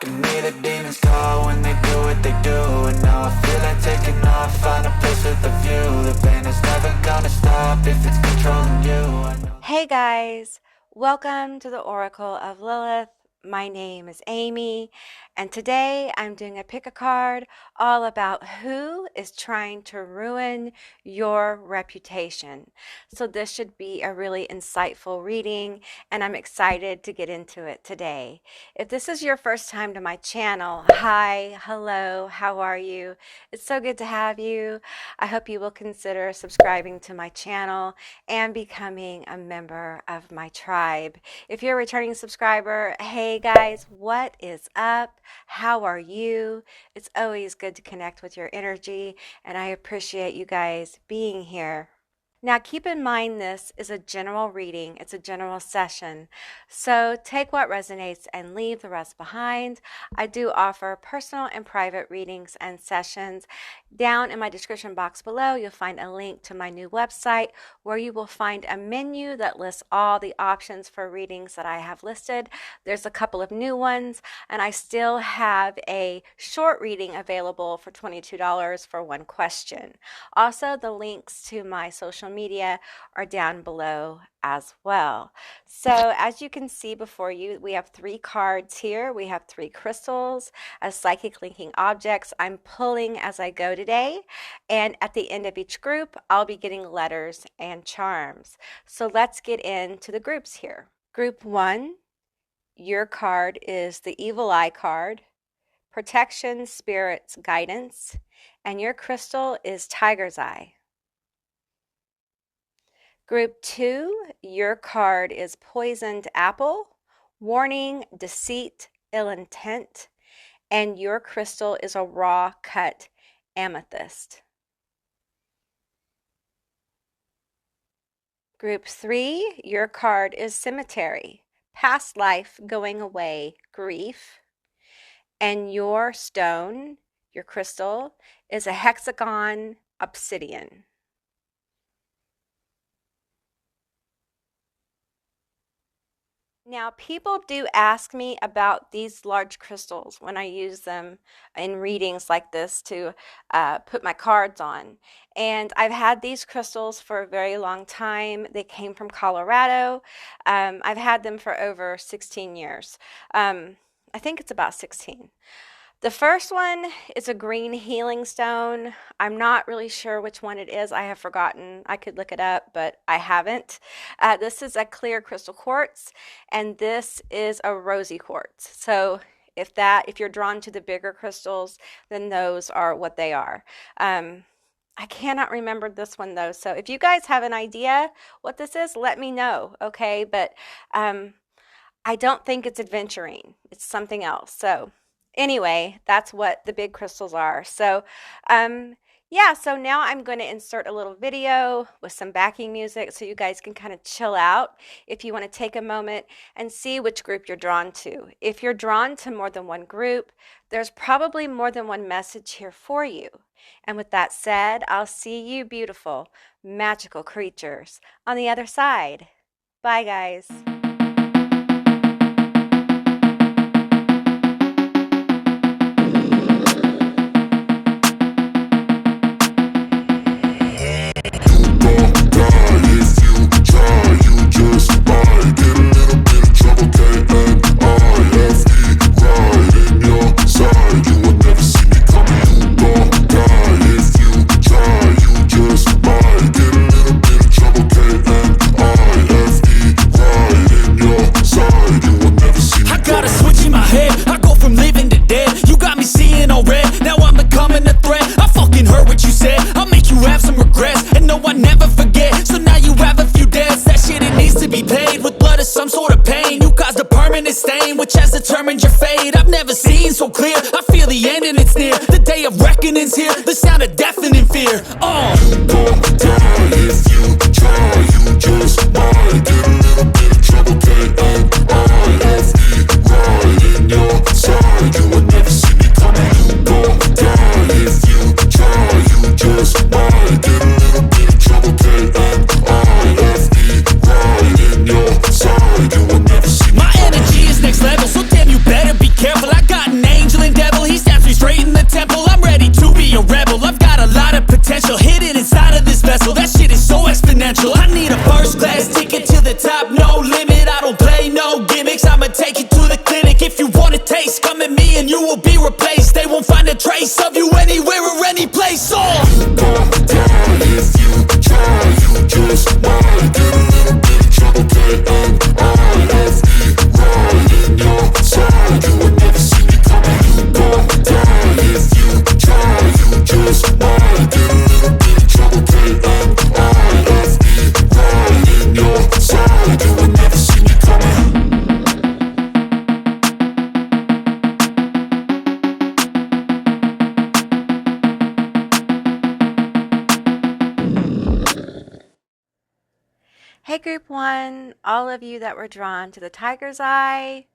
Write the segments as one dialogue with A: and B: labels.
A: Look at me, the demons call when they do what they do. And now I feel like taking off, find a place with a view. The pain is never gonna stop if it's controlling you.
B: Hey guys, welcome to the Oracle of Lilith. My name is Amy, and today I'm doing a pick a card all about who is trying to ruin your reputation. So this should be a really insightful reading, and I'm excited to get into it today. If this is your first time to my channel, hi, hello, how are you? It's so good to have you. I hope you will consider subscribing to my channel and becoming a member of my tribe. If you're a returning subscriber, hey guys, what is up? How are you? It's always good to connect with your energy, and I appreciate you guys being here. Now, keep in mind this is a general reading. It's a general session. So take what resonates and leave the rest behind. I do offer personal and private readings and sessions. Down in my description box below, you'll find a link to my new website where you will find a menu that lists all the options for readings that I have listed. There's a couple of new ones, and I still have a short reading available for $22 for one question. Also, the links to my social media are down below as well. So as you can see before you, we have 3 cards here. We have 3 crystals as psychic linking objects. I'm pulling as I go today, and at the end of each group I'll be getting letters and charms. So let's get into the groups here. Group 1, your card is the Evil Eye card, Protection, Spirits, Guidance, and your crystal is Tiger's Eye. Group 2, your card is Poisoned Apple, Warning, Deceit, Ill Intent, and your crystal is a raw cut amethyst. Group 3, your card is Cemetery, Past Life, Going Away, Grief, and your stone, your crystal, is a hexagon obsidian. Now, people do ask me about these large crystals when I use them in readings like this to put my cards on. And I've had these crystals for a very long time. They came from Colorado. I've had them for over 16 years. I think it's about 16. The first one is a green healing stone. I'm not really sure which one it is. I have forgotten. I could look it up, but I haven't. This is a clear crystal quartz, and this is a rosy quartz. So if you're drawn to the bigger crystals, then those are what they are. I cannot remember this one though. So if you guys have an idea what this is, let me know, okay? But I don't think it's adventuring. It's something else. So anyway, that's what the big crystals are. So yeah, so now I'm going to insert a little video with some backing music so you guys can kind of chill out if you want to take a moment and see which group you're drawn to. If you're drawn to more than one group, there's probably more than one message here for you. And with that said, I'll see you beautiful, magical creatures on the other side. Bye, guys.
C: Which has determined your fate. I've never seen so clear. I feel the end and it's near. The day of reckoning's here. The sound of deafening fear. You gon' die if you try. You just might get a little bit of trouble. K-N-I-F-E right in your side. You will never see me coming. You gon' die if you try. You just might get a little bit of trouble. K-N-I-F-E right in your side. You will never see me coming. My energy is next level, so damn you better be careful. I got an a taste. Come at me and you will be replaced. They won't find a trace of you anywhere or any place. You gon' die if you try. You just might get a little bit of trouble. Right in your side, you would never see me coming. You gon' die if you try. You just might get a little bit of trouble. Right in your side, you would never see me coming.
B: Hey Group 1, all of you that were drawn to the Tiger's Eye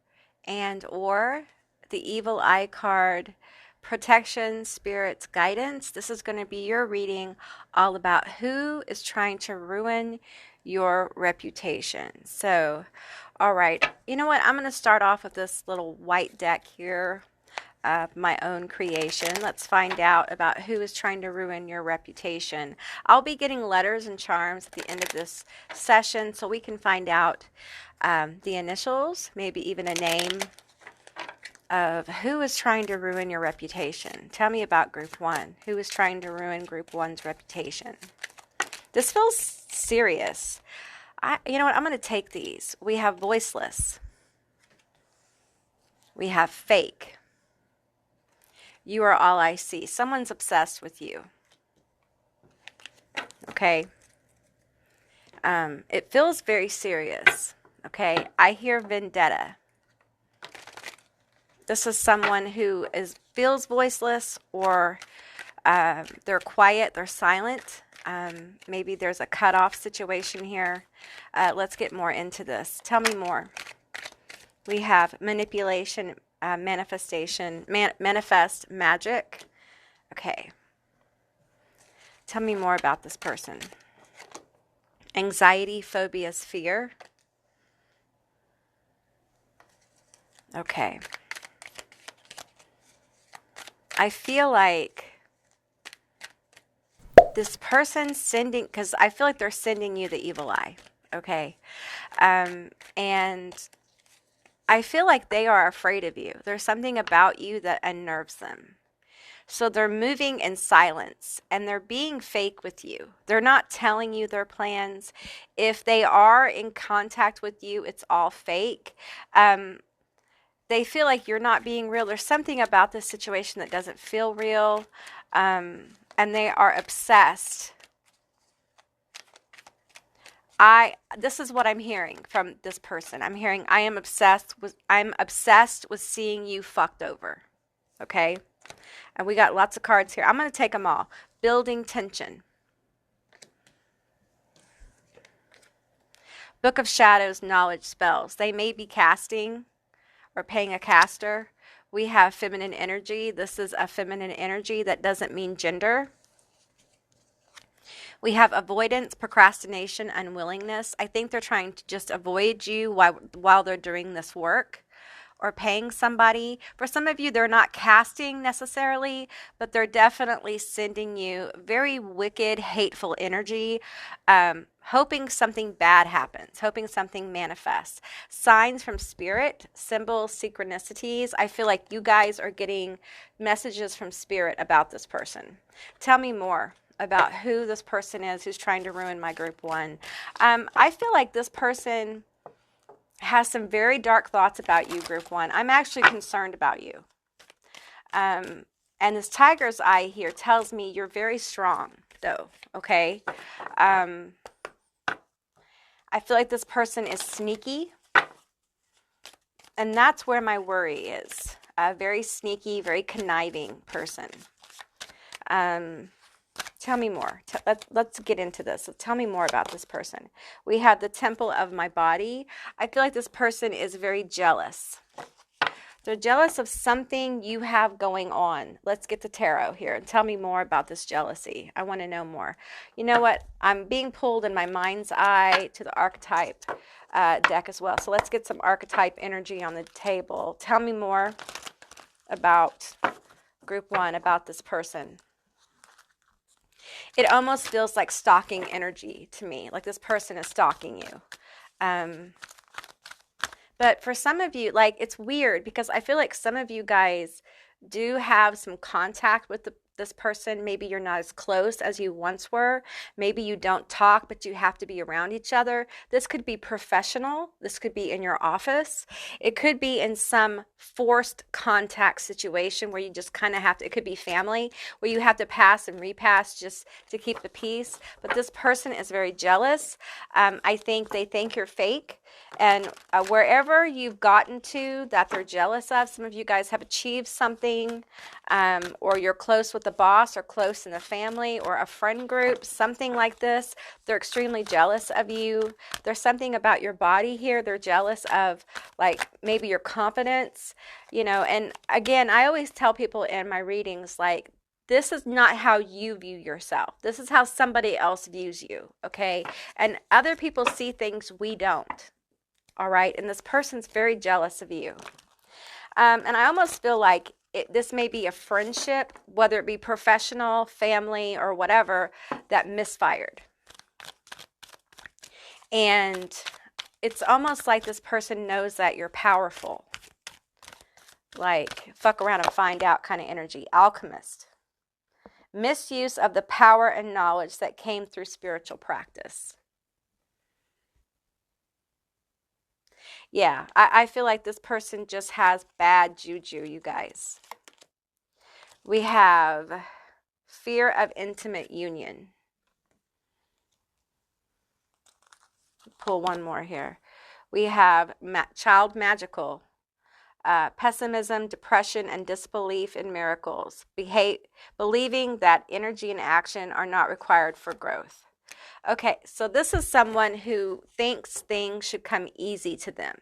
B: and or the Evil Eye card, Protection, Spirits, Guidance. This is going to be your reading all about who is trying to ruin your reputation. So, all right, you know what? I'm going to start off with this little white deck here. My own creation. Let's find out about who is trying to ruin your reputation. I'll be getting letters and charms at the end of this session so we can find out the initials, maybe even a name of who is trying to ruin your reputation. Tell me about Group 1. Who is trying to ruin Group 1's reputation? This feels serious. You know what? I'm going to take these. We have voiceless. We have fake. You are all I see. Someone's obsessed with you. Okay. It feels very serious. Okay. I hear vendetta. This is someone who feels voiceless, or they're quiet, they're silent. Maybe there's a cutoff situation here. Let's get more into this. Tell me more. We have manipulation, manifestation, manifest, magic. Okay. Tell me more about this person. Anxiety, phobias, fear. Okay. I feel like this person sending, because I feel like they're sending you the evil eye. Okay. And I feel like they are afraid of you. There's something about you that unnerves them. So they're moving in silence and they're being fake with you. They're not telling you their plans. If they are in contact with you, it's all fake. They feel like you're not being real. There's something about this situation that doesn't feel real. And they are obsessed. This is what I'm hearing from this person. I'm hearing, I'm obsessed with seeing you fucked over. Okay? And we got lots of cards here. I'm going to take them all. Building tension. Book of Shadows, knowledge, spells. They may be casting or paying a caster. We have feminine energy. This is a feminine energy that doesn't mean gender. We have avoidance, procrastination, unwillingness. I think they're trying to just avoid you while they're doing this work or paying somebody. For some of you, they're not casting necessarily, but they're definitely sending you very wicked, hateful energy, hoping something bad happens, hoping something manifests. Signs from spirit, symbols, synchronicities. I feel like you guys are getting messages from spirit about this person. Tell me more about who this person is who's trying to ruin my Group 1. I feel like this person has some very dark thoughts about you, Group 1. I'm actually concerned about you. And this tiger's eye here tells me you're very strong, though, okay? I feel like this person is sneaky. And that's where my worry is. A very sneaky, very conniving person. Tell me more. Let's get into this. So tell me more about this person. We have the temple of my body. I feel like this person is very jealous. They're jealous of something you have going on. Let's get the tarot here and tell me more about this jealousy. I want to know more. You know what? I'm being pulled in my mind's eye to the archetype deck as well. So let's get some archetype energy on the table. Tell me more about Group 1, about this person. It almost feels like stalking energy to me, like this person is stalking you. But But for some of you, like, it's weird because I feel like some of you guys do have some contact with this person. Maybe you're not as close as you once were. Maybe you don't talk, but you have to be around each other. This could be professional. This could be in your office. It could be in some forced contact situation where you just kind of have to, it could be family, where you have to pass and repass just to keep the peace. But this person is very jealous. I think they think you're fake. And wherever you've gotten to that they're jealous of, some of you guys have achieved something, or you're close with the boss or close in the family or a friend group, something like this. They're extremely jealous of you. There's something about your body here. They're jealous of, like, maybe your confidence, you know. And again, I always tell people in my readings, like, this is not how you view yourself. This is how somebody else views you, okay? And other people see things we don't, all right? And this person's very jealous of you. And I almost feel like this may be a friendship, whether it be professional, family, or whatever, that misfired. And it's almost like this person knows that you're powerful. Like, fuck around and find out kind of energy. Alchemist. Misuse of the power and knowledge that came through spiritual practice. Yeah, I feel like this person just has bad juju, you guys. We have fear of intimate union. Pull one more here. We have child magical. Pessimism, depression, and disbelief in miracles. Believing that energy and action are not required for growth. Okay, so this is someone who thinks things should come easy to them.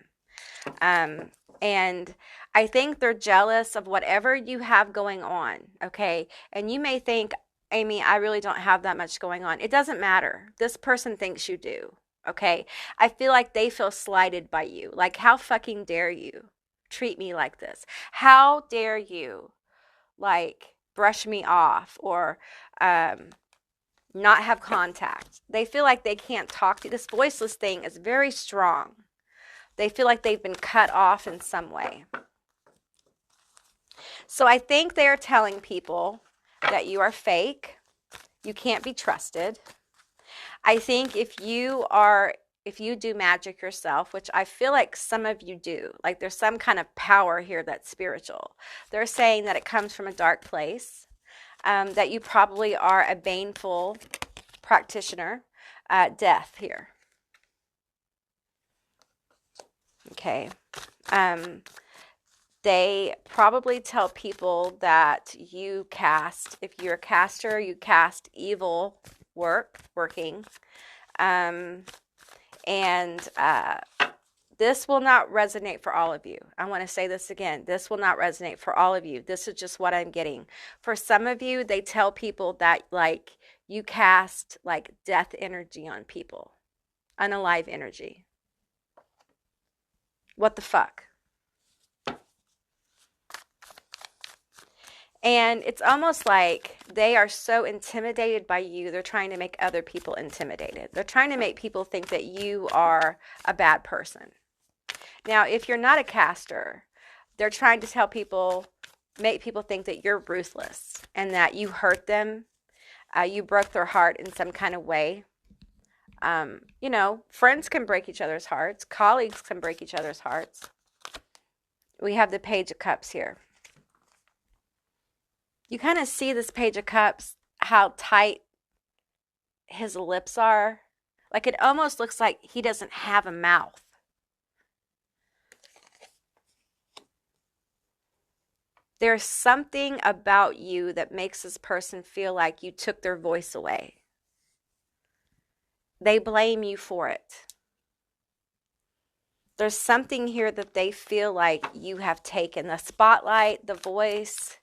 B: And I think they're jealous of whatever you have going on, okay? And you may think, Amy, I really don't have that much going on. It doesn't matter. This person thinks you do, okay? I feel like they feel slighted by you. Like, how fucking dare you treat me like this? How dare you, like, brush me off or not have contact? They feel like they can't talk to you. This voiceless thing is very strong. They feel like they've been cut off in some way. So I think they're telling people that you are fake. You can't be trusted. I think if you do magic yourself, which I feel like some of you do, like there's some kind of power here that's spiritual. They're saying that it comes from a dark place, that you probably are a baneful practitioner, death here. Okay. They probably tell people that you cast, if you're a caster, you cast evil working. This will not resonate for all of you. I want to say this again. This will not resonate for all of you. This is just what I'm getting. For some of you, they tell people that, like, you cast, like, death energy on people, unalive energy. What the fuck? And it's almost like they are so intimidated by you, they're trying to make other people intimidated. They're trying to make people think that you are a bad person. Now, if you're not a caster, they're trying to tell people, make people think that you're ruthless and that you hurt them. You broke their heart in some kind of way. You know, friends can break each other's hearts. Colleagues can break each other's hearts. We have the Page of Cups here. You kind of see this Page of Cups, how tight his lips are. Like, it almost looks like he doesn't have a mouth. There's something about you that makes this person feel like you took their voice away. They blame you for it. There's something here that they feel like you have taken. The spotlight, the voice,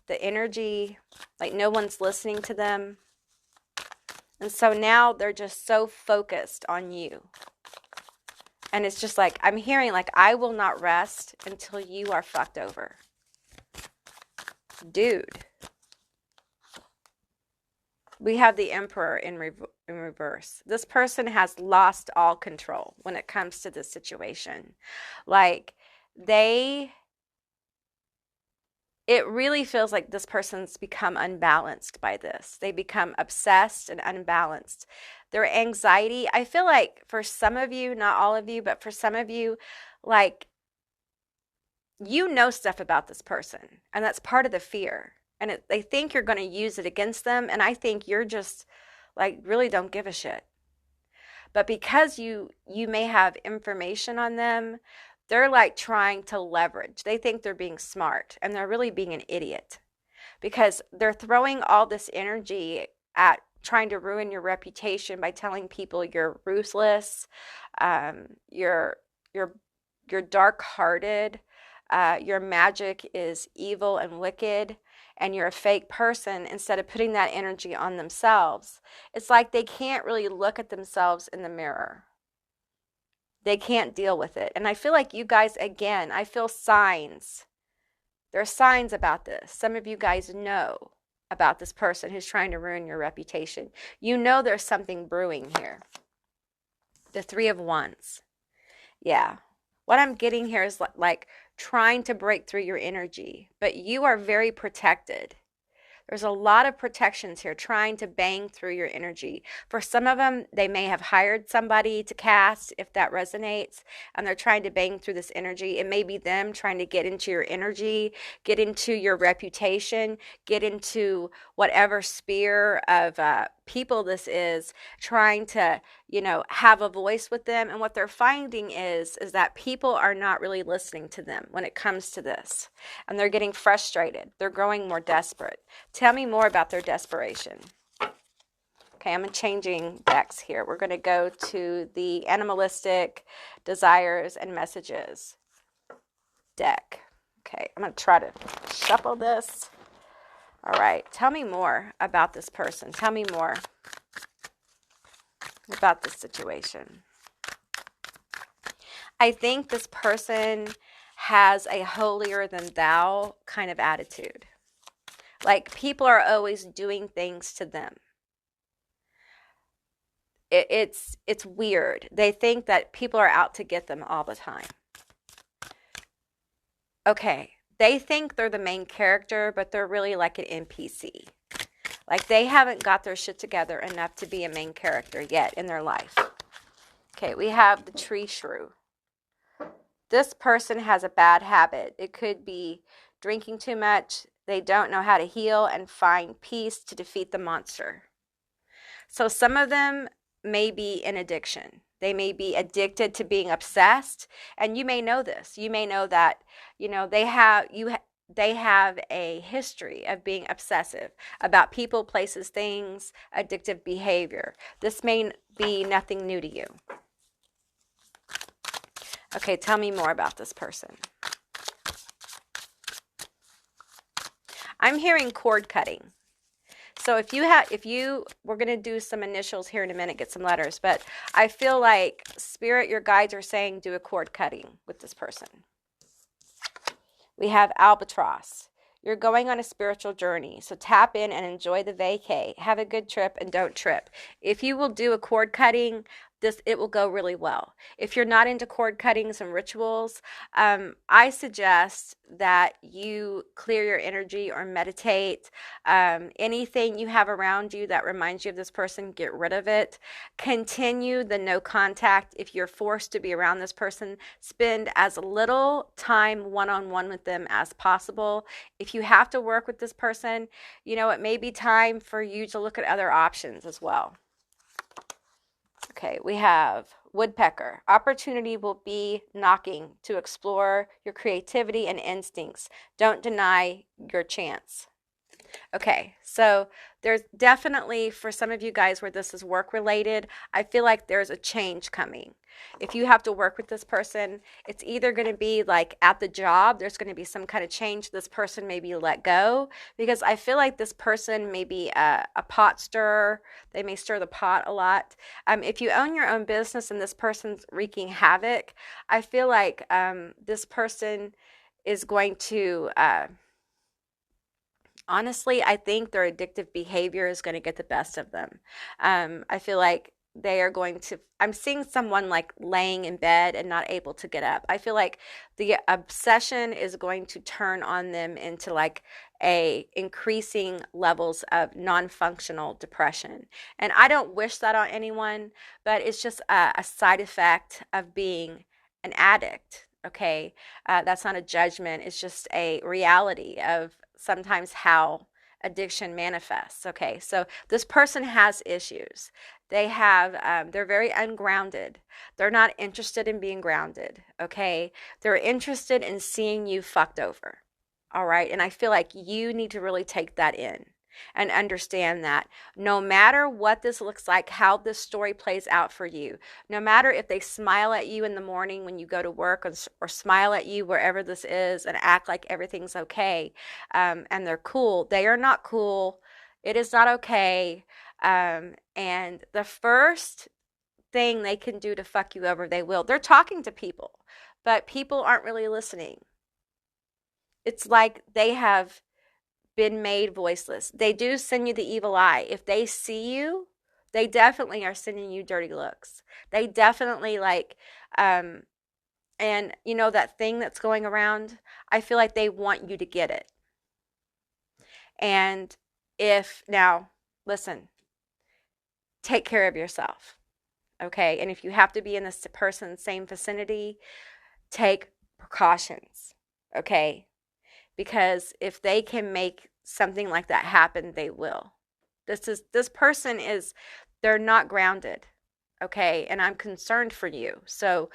B: the energy, like no one's listening to them. And so now they're just so focused on you. And it's just like, I'm hearing, like, I will not rest until you are fucked over. Dude. We have the Emperor in reverse. This person has lost all control when it comes to this situation. Like it really feels like this person's become unbalanced by this. They become obsessed and unbalanced. Their anxiety, I feel like for some of you, not all of you, but for some of you, like you know stuff about this person, and that's part of the fear. And they think you're going to use it against them, and I think you're just like really don't give a shit. But because you may have information on them, they're like trying to leverage. They think they're being smart, and they're really being an idiot because they're throwing all this energy at trying to ruin your reputation by telling people you're ruthless, you're dark-hearted, your magic is evil and wicked, and you're a fake person, instead of putting that energy on themselves. It's like they can't really look at themselves in the mirror. They can't deal with it. And I feel like you guys, again, I feel signs. There are signs about this. Some of you guys know about this person who's trying to ruin your reputation. You know there's something brewing here. The Three of Wands. Yeah. What I'm getting here is like trying to break through your energy, but you are very protected. There's a lot of protections here trying to bang through your energy. For some of them, they may have hired somebody to cast, if that resonates, and they're trying to bang through this energy. It may be them trying to get into your energy, get into your reputation, get into whatever sphere of people this is, trying to, have a voice with them. And what they're finding is that people are not really listening to them when it comes to this. And they're getting frustrated. They're growing more desperate. Tell me more about their desperation. Okay, I'm changing decks here. We're going to go to the Animalistic Desires and Messages deck. Okay, I'm going to try to shuffle this. All right, tell me more about this person. Tell me more about this situation. I think this person has a holier than thou kind of attitude. Like people are always doing things to them. It's weird. They think that people are out to get them all the time. Okay, they think they're the main character, but they're really like an NPC. Like they haven't got their shit together enough to be a main character yet in their life. Okay, we have the Tree Shrew. This person has a bad habit. It could be drinking too much. They don't know how to heal and find peace to defeat the monster. So some of them may be in addiction. They may be addicted to being obsessed, and you may know this. You may know that, they have a history of being obsessive about people, places, things, addictive behavior. This may be nothing new to you. Okay, tell me more about this person. I'm hearing cord cutting. So we're going to do some initials here in a minute, get some letters, but I feel like Spirit, your guides are saying do a cord cutting with this person. We have Albatross. You're going on a spiritual journey, so tap in and enjoy the vacay. Have a good trip and don't trip. If you will do a cord cutting, it will go really well. If you're not into cord cuttings and rituals, I suggest that you clear your energy or meditate. Anything you have around you that reminds you of this person, get rid of it. Continue the no contact. If you're forced to be around this person, spend as little time one-on-one with them as possible. If you have to work with this person, it may be time for you to look at other options as well. Okay, we have Woodpecker. Opportunity will be knocking to explore your creativity and instincts. Don't deny your chance. Okay, so there's definitely, for some of you guys where this is work related, I feel like there's a change coming. If you have to work with this person, it's either going to be like at the job, there's going to be some kind of change. This person may be let go, because I feel like this person may be a pot stirrer. They may stir the pot a lot. If you own your own business and this person's wreaking havoc, I feel like this person is going to honestly, I think their addictive behavior is going to get the best of them. I feel like they are going to, I'm seeing someone like laying in bed and not able to get up. I feel like the obsession is going to turn on them into like a increasing levels of non-functional depression. And I don't wish that on anyone, but it's just a side effect of being an addict. Okay. That's not a judgment. It's just a reality of sometimes how addiction manifests. Okay, so this person has issues. They have, they're very ungrounded. They're not interested in being grounded. Okay, they're interested in seeing you fucked over. All right, and I feel like you need to really take that in and understand that no matter what this looks like, how this story plays out for you, no matter if they smile at you in the morning when you go to work or smile at you wherever this is and act like everything's okay, and they're cool, they are not cool. It is not okay. And the first thing they can do to fuck you over, they will. They're talking to people, but people aren't really listening. It's like they have been made voiceless. They do send you the evil eye. If they see you, they definitely are sending you dirty looks. They definitely like, and you know that thing that's going around, I feel like they want you to get it. And now, listen, take care of yourself, okay? And if you have to be in this person's same vicinity, take precautions, okay? Because if they can make something like that happen, they will. This person is, they're not grounded, okay? And I'm concerned for you. So,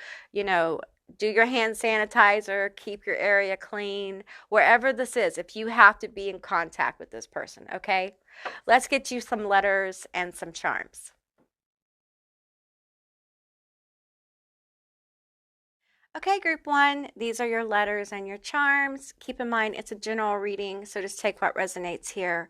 B: do your hand sanitizer, keep your area clean, wherever this is, if you have to be in contact with this person, okay? Let's get you some letters and some charms. Okay, group one, these are your letters and your charms. Keep in mind it's a general reading, so just take what resonates here.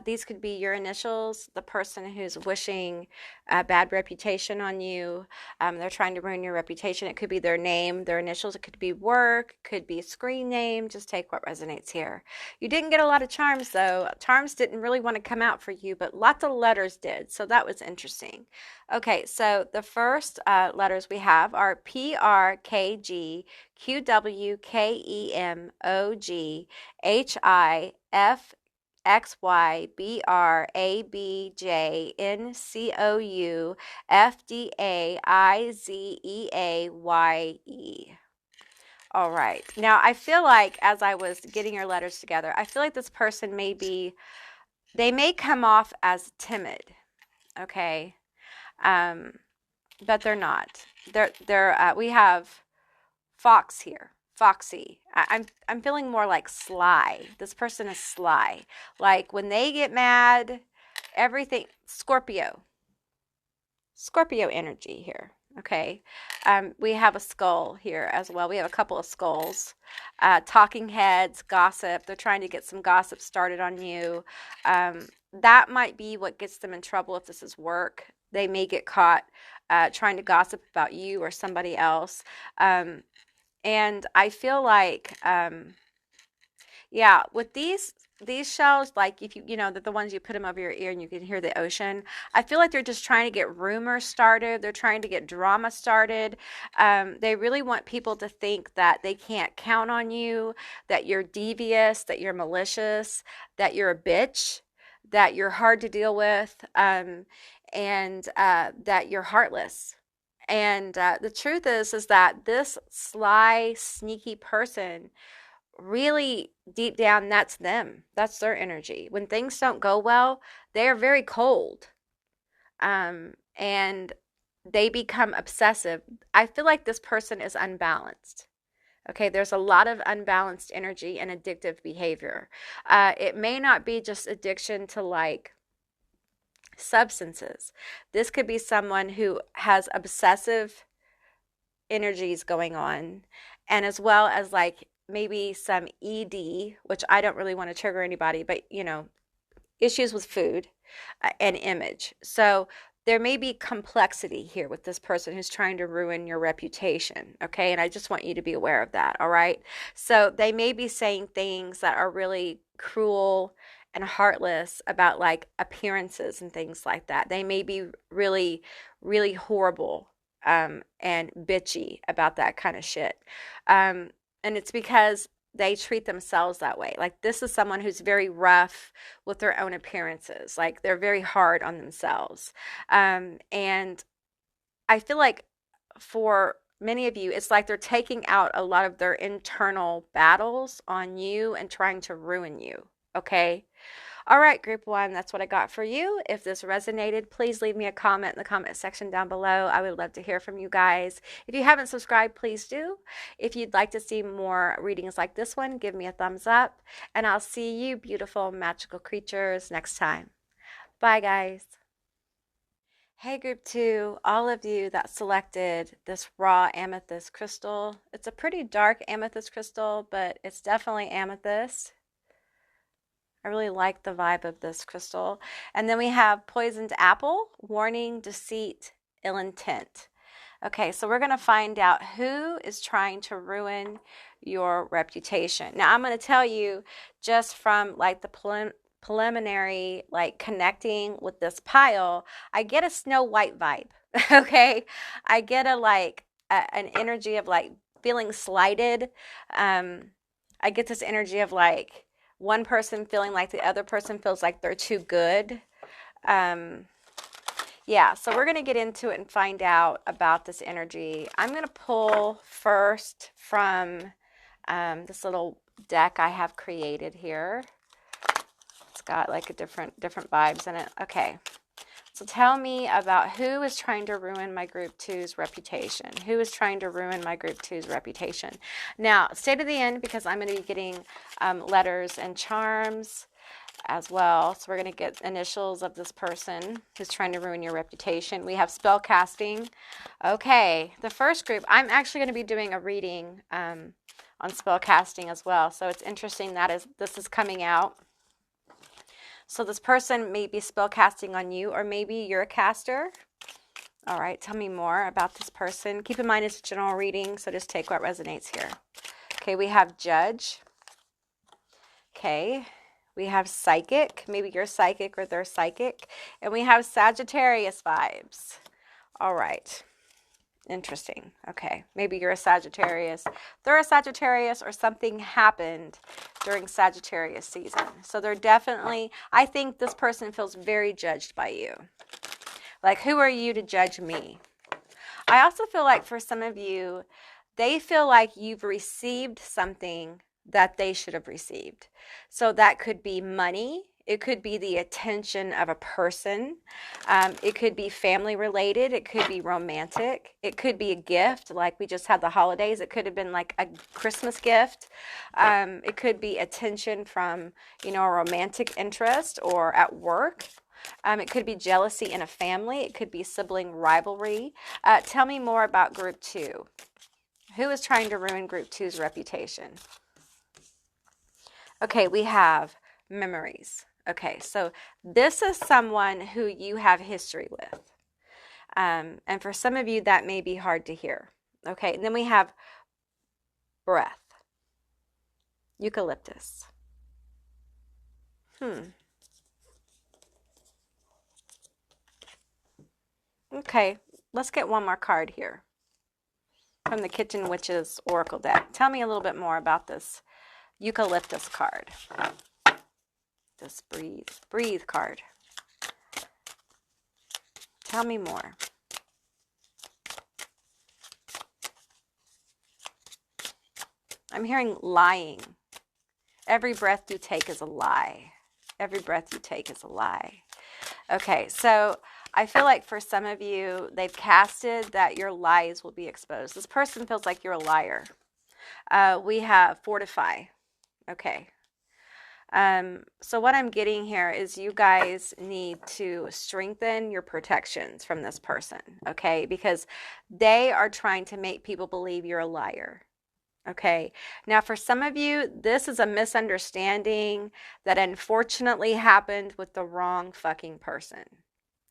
B: These could be your initials, the person who's wishing a bad reputation on you. They're trying to ruin your reputation. It could be their name, their initials. It could be work, could be screen name. Just take what resonates here. You didn't get a lot of charms, though. Charms didn't really want to come out for you, but lots of letters did, so that was interesting. Okay, so the first letters we have are PRKG, QWKEMOG, HIF, XYBRABJNCOU, FDAIZEAYE. All right. Now, I feel like as I was getting your letters together, I feel like this person they may come off as timid, okay? But they're not. We have Fox here. Foxy. I'm feeling more like sly. This person is sly. Like when they get mad, everything. Scorpio energy here. Okay. We have a skull here as well. We have a couple of skulls. Talking heads, gossip. They're trying to get some gossip started on you. That might be what gets them in trouble if this is work. They may get caught trying to gossip about you or somebody else. And I feel like, with these shells, like if they're the ones you put them over your ear and you can hear the ocean. I feel like they're just trying to get rumors started. They're trying to get drama started. They really want people to think that they can't count on you, that you're devious, that you're malicious, that you're a bitch, that you're hard to deal with, and that you're heartless. And the truth is that this sly, sneaky person, really deep down, that's them. That's their energy. When things don't go well, they're very cold. And they become obsessive. I feel like this person is unbalanced. Okay, there's a lot of unbalanced energy and addictive behavior. It may not be just addiction to like substances. This could be someone who has obsessive energies going on, and as well as like maybe some ED, which I don't really want to trigger anybody, but issues with food and image. So there may be complexity here with this person who's trying to ruin your reputation, okay? And I just want you to be aware of that, all right? So they may be saying things that are really cruel and heartless about like appearances and things like that. They may be really, really horrible and bitchy about that kind of shit. And it's because they treat themselves that way. Like this is someone who's very rough with their own appearances. Like they're very hard on themselves. And I feel like for many of you, it's like they're taking out a lot of their internal battles on you and trying to ruin you. Okay. All right, group one, that's what I got for you. If this resonated, please leave me a comment in the comment section down below. I would love to hear from you guys. If you haven't subscribed, please do. If you'd like to see more readings like this one, give me a thumbs up. And I'll see you, beautiful, magical creatures, next time. Bye, guys. Hey, group two, all of you that selected this raw amethyst crystal. It's a pretty dark amethyst crystal, but it's definitely amethyst. I really like the vibe of this crystal. And then we have poisoned apple, warning, deceit, ill intent. Okay, so we're going to find out who is trying to ruin your reputation. Now, I'm going to tell you just from like the preliminary, like connecting with this pile, I get a Snow White vibe. Okay, I get a like an energy of like feeling slighted. I get this energy of like one person feeling like the other person feels like they're too good. Yeah, so we're going to get into it and find out about this energy. I'm going to pull first from this little deck I have created here. It's got like a different vibes in it. Okay, so tell me about who is trying to ruin my group two's reputation. Who is trying to ruin my group two's reputation? Now, stay to the end because I'm going to be getting letters and charms as well. So we're going to get initials of this person who's trying to ruin your reputation. We have spell casting. Okay, the first group, I'm actually going to be doing a reading on spell casting as well. So it's interesting that this is coming out. So this person may be spell casting on you, or maybe you're a caster. All right, tell me more about this person. Keep in mind it's a general reading, so just take what resonates here. Okay, we have judge. Okay, we have psychic. Maybe you're psychic or they're psychic. And we have Sagittarius vibes. All right. Interesting. Okay. Maybe you're a Sagittarius. They're a Sagittarius, or something happened during Sagittarius season. So they're definitely, I think this person feels very judged by you. Like, who are you to judge me? I also feel like for some of you, they feel like you've received something that they should have received. So that could be money. It could be the attention of a person. It could be family related. It could be romantic. It could be a gift, like we just had the holidays. It could have been like a Christmas gift. It could be attention from, a romantic interest or at work. It could be jealousy in a family. It could be sibling rivalry. Tell me more about group two. Who is trying to ruin group two's reputation? Okay, we have memories. Okay, so this is someone who you have history with. And for some of you, that may be hard to hear. Okay, and then we have breath. Eucalyptus. Okay, let's get one more card here from the Kitchen Witches Oracle deck. Tell me a little bit more about this eucalyptus card. This breathe card. Tell me more. I'm hearing lying. Every breath you take is a lie. Every breath you take is a lie. Okay, so I feel like for some of you, they've casted that your lies will be exposed. This person feels like you're a liar. We have fortify. Okay. So what I'm getting here is you guys need to strengthen your protections from this person, okay? Because they are trying to make people believe you're a liar, okay? Now, for some of you, this is a misunderstanding that unfortunately happened with the wrong fucking person,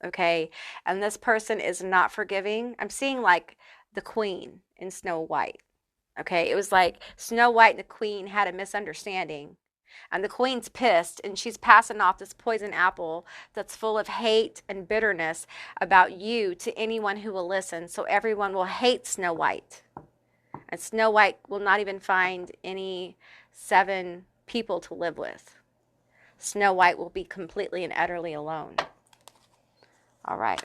B: okay? And this person is not forgiving. I'm seeing like the queen in Snow White, okay? It was like Snow White and the queen had a misunderstanding. And the queen's pissed, and she's passing off this poison apple that's full of hate and bitterness about you to anyone who will listen. So everyone will hate Snow White. And Snow White will not even find any 7 people to live with. Snow White will be completely and utterly alone. All right.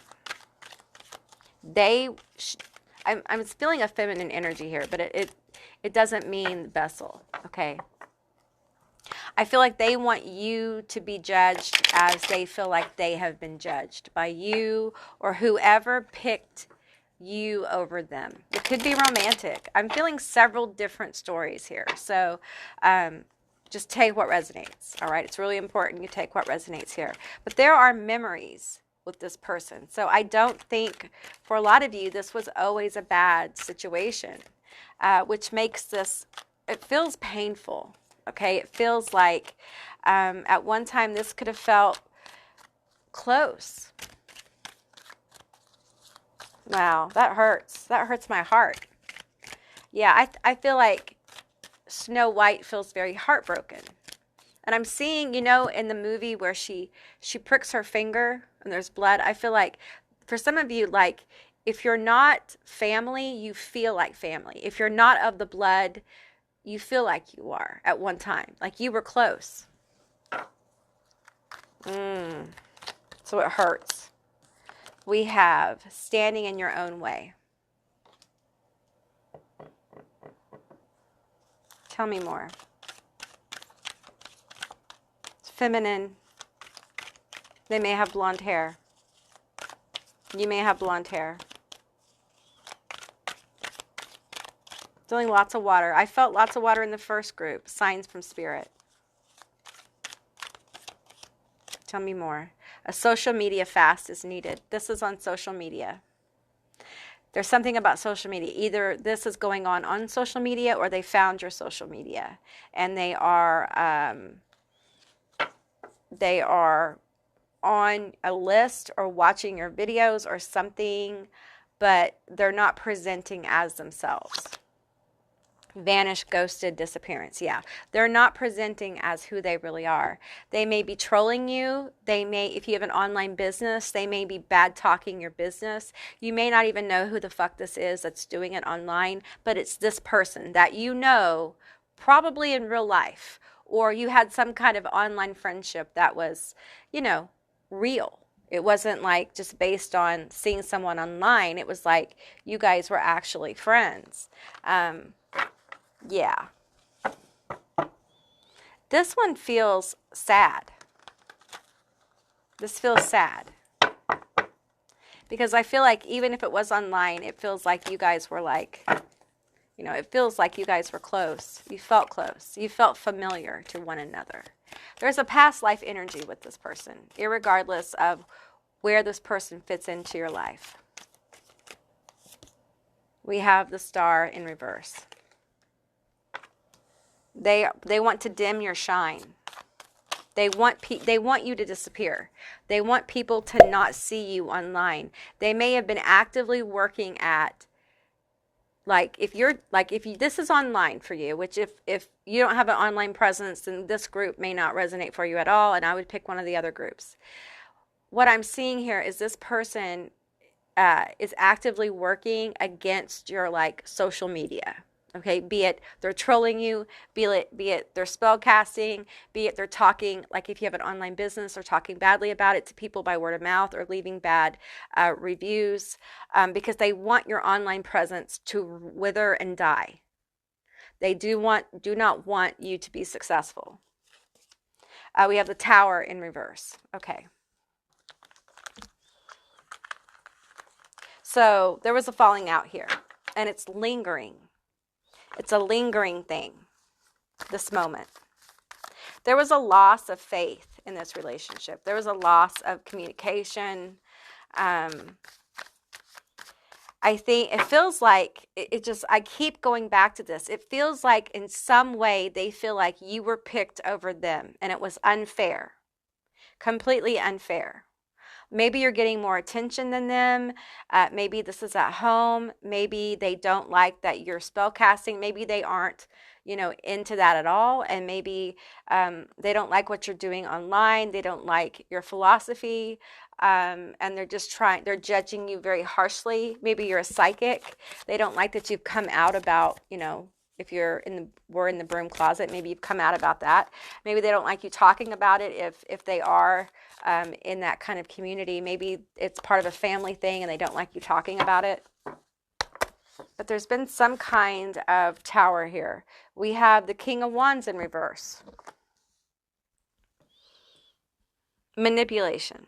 B: I'm feeling a feminine energy here, but it doesn't mean vessel, okay? I feel like they want you to be judged as they feel like they have been judged by you or whoever picked you over them. It could be romantic. I'm feeling several different stories here. So just take what resonates, all right? It's really important you take what resonates here. But there are memories with this person. So I don't think for a lot of you this was always a bad situation, which makes this, it feels painful. Okay, it feels like at one time this could have felt close. Wow, that hurts. That hurts my heart. Yeah, I feel like Snow White feels very heartbroken. And I'm seeing, you know, in the movie where she pricks her finger and there's blood, I feel like for some of you, like if you're not family, you feel like family. If you're not of the blood, you feel like you are at one time, like you were close. So it hurts. We have standing in your own way. Tell me more. It's feminine. They may have blonde hair. You may have blonde hair. Feeling lots of water. I felt lots of water in the first group. Signs from spirit. Tell me more. A social media fast is needed. This is on social media. There's something about social media. Either this is going on social media or they found your social media. And they are on a list or watching your videos or something, but they're not presenting as themselves. Vanish, ghosted, disappearance. Yeah, they're not presenting as who they really are. They may be trolling you. They may, if you have an online business, they may be bad talking your business. You may not even know who the fuck this is that's doing it online, but it's this person that you know probably in real life, or you had some kind of online friendship that was, you know, real. It wasn't like just based on seeing someone online. It was like you guys were actually friends. Yeah. This one feels sad. This feels sad. Because I feel like even if it was online, it feels like you guys were like, you know, it feels like you guys were close. You felt close. You felt familiar to one another. There's a past life energy with this person, irregardless of where this person fits into your life. We have the Star in reverse. They want to dim your shine. They want you to disappear. They want people to not see you online. They may have been actively working at, this is online for you, which if you don't have an online presence, then this group may not resonate for you at all, and I would pick one of the other groups. What I'm seeing here is this person is actively working against your social media. Okay, be it they're trolling you, be it they're spell casting, be it they're talking, like if you have an online business, they're talking badly about it to people by word of mouth or leaving bad reviews, because they want your online presence to wither and die. They do not want you to be successful. We have the Tower in reverse. Okay. So there was a falling out here, and it's lingering. It's a lingering thing, this moment. There was a loss of faith in this relationship. There was a loss of communication. I think it feels like, I keep going back to this. It feels like in some way they feel like you were picked over them, and it was unfair, completely unfair. Maybe you're getting more attention than them. Maybe this is at home. Maybe they don't like that you're spell casting. Maybe they aren't, into that at all. And maybe they don't like what you're doing online. They don't like your philosophy. And they're judging you very harshly. Maybe you're a psychic. They don't like that you've come out about, if we're in the broom closet, maybe you've come out about that. Maybe they don't like you talking about it if they are in that kind of community. Maybe it's part of a family thing and they don't like you talking about it. But there's been some kind of tower here. We have the King of Wands in reverse. Manipulation.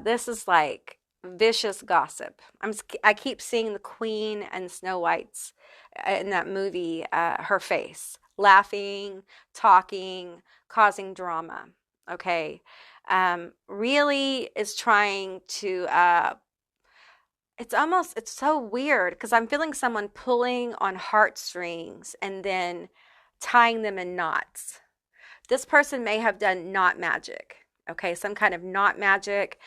B: This is like vicious gossip. I keep seeing the Queen and Snow White's in that movie, her face, laughing, talking, causing drama. Okay, really is trying to. It's so weird because I'm feeling someone pulling on heartstrings and then tying them in knots. This person may have done knot magic. Okay, some kind of knot magic.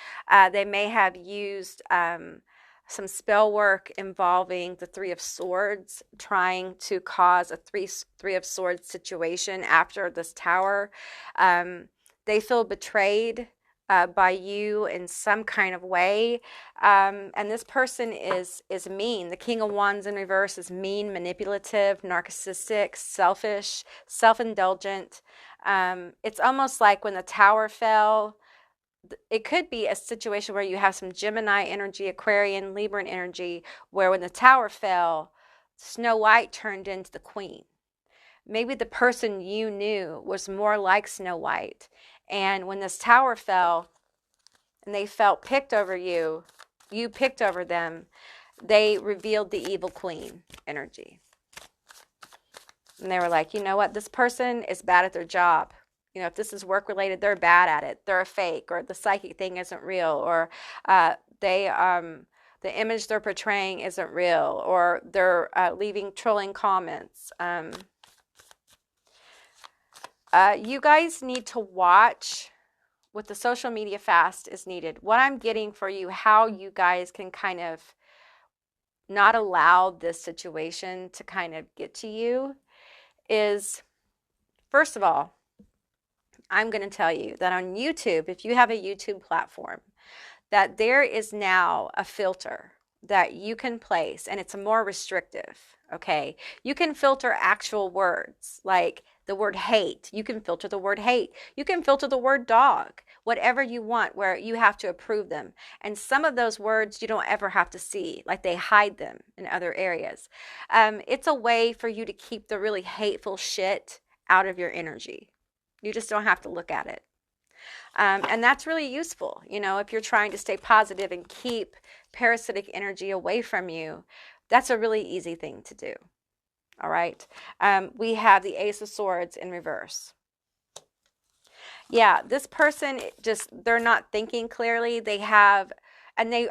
B: They may have used some spell work involving the Three of Swords, trying to cause a three of Swords situation after this tower. They feel betrayed by you in some kind of way. And this person is mean. The King of Wands in reverse is mean, manipulative, narcissistic, selfish, self-indulgent. It's almost like when the tower fell, it could be a situation where you have some Gemini energy, Aquarian, Libran energy, where when the tower fell, Snow White turned into the Queen. Maybe the person you knew was more like Snow White. And when this tower fell and they felt picked over you, you picked over them, they revealed the evil Queen energy. And they were like, you know what? This person is bad at their job. If this is work related, they're bad at it. They're a fake, or the psychic thing isn't real, or the image they're portraying isn't real, or they're leaving trolling comments. You guys need to watch what the social media fast is needed. What I'm getting for you, how you guys can kind of not allow this situation to kind of get to you is, first of all, I'm going to tell you that on YouTube, if you have a YouTube platform, that there is now a filter that you can place, and it's more restrictive, okay? You can filter actual words, like the word hate. You can filter the word hate. You can filter the word dog, whatever you want, where you have to approve them. And some of those words you don't ever have to see, like they hide them in other areas. It's a way for you to keep the really hateful shit out of your energy. You just don't have to look at it. And that's really useful, if you're trying to stay positive and keep parasitic energy away from you. That's a really easy thing to do. All right. We have the Ace of Swords in reverse. Yeah, this person, they're not thinking clearly. They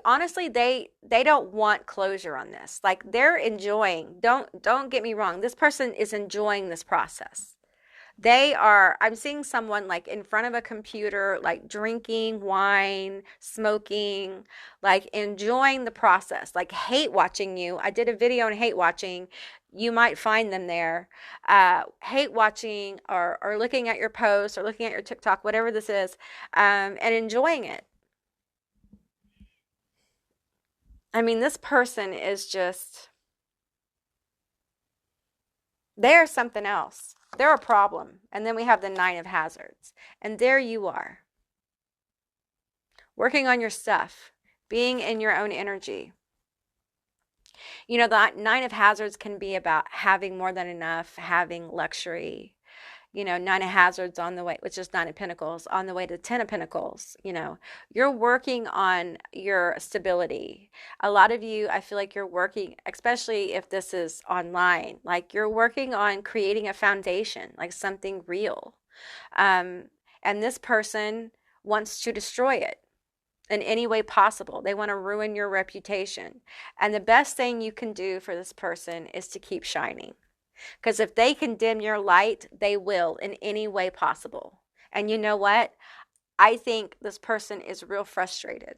B: honestly, they don't want closure on this. Like, they're enjoying, don't get me wrong. This person is enjoying this process. I'm seeing someone like in front of a computer, like drinking wine, smoking, like enjoying the process, like hate watching you. I did a video on hate watching. You might find them there. Hate watching or looking at your posts or looking at your TikTok, whatever this is, and enjoying it. I mean, this person is they're something else. They're a problem. And then we have the Nine of Hazards. And there you are, working on your stuff, being in your own energy. The Nine of Hazards can be about having more than enough, having luxury. Nine of Hazards on the way, which is Nine of Pentacles, on the way to Ten of Pentacles. You're working on your stability. A lot of you, I feel like you're working, especially if this is online, like you're working on creating a foundation, like something real. And this person wants to destroy it in any way possible. They want to ruin your reputation. And the best thing you can do for this person is to keep shining. Because if they can dim your light, they will in any way possible. And you know what? I think this person is real frustrated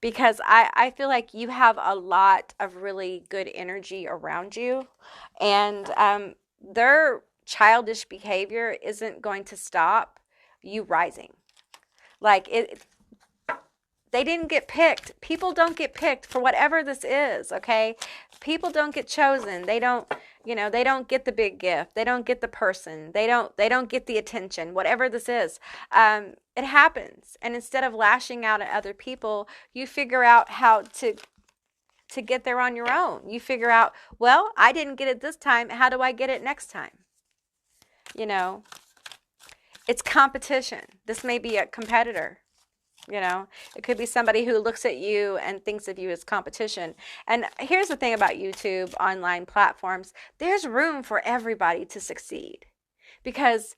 B: because I feel like you have a lot of really good energy around you, and their childish behavior isn't going to stop you rising. Like they didn't get picked. People don't get picked for whatever this is, okay? People don't get chosen. They don't, they don't get the big gift. They don't get the person. They don't get the attention, whatever this is. It happens. And instead of lashing out at other people, you figure out how to get there on your own. You figure out, well, I didn't get it this time. How do I get it next time? It's competition. This may be a competitor. It could be somebody who looks at you and thinks of you as competition. And here's the thing about YouTube, online platforms, there's room for everybody to succeed because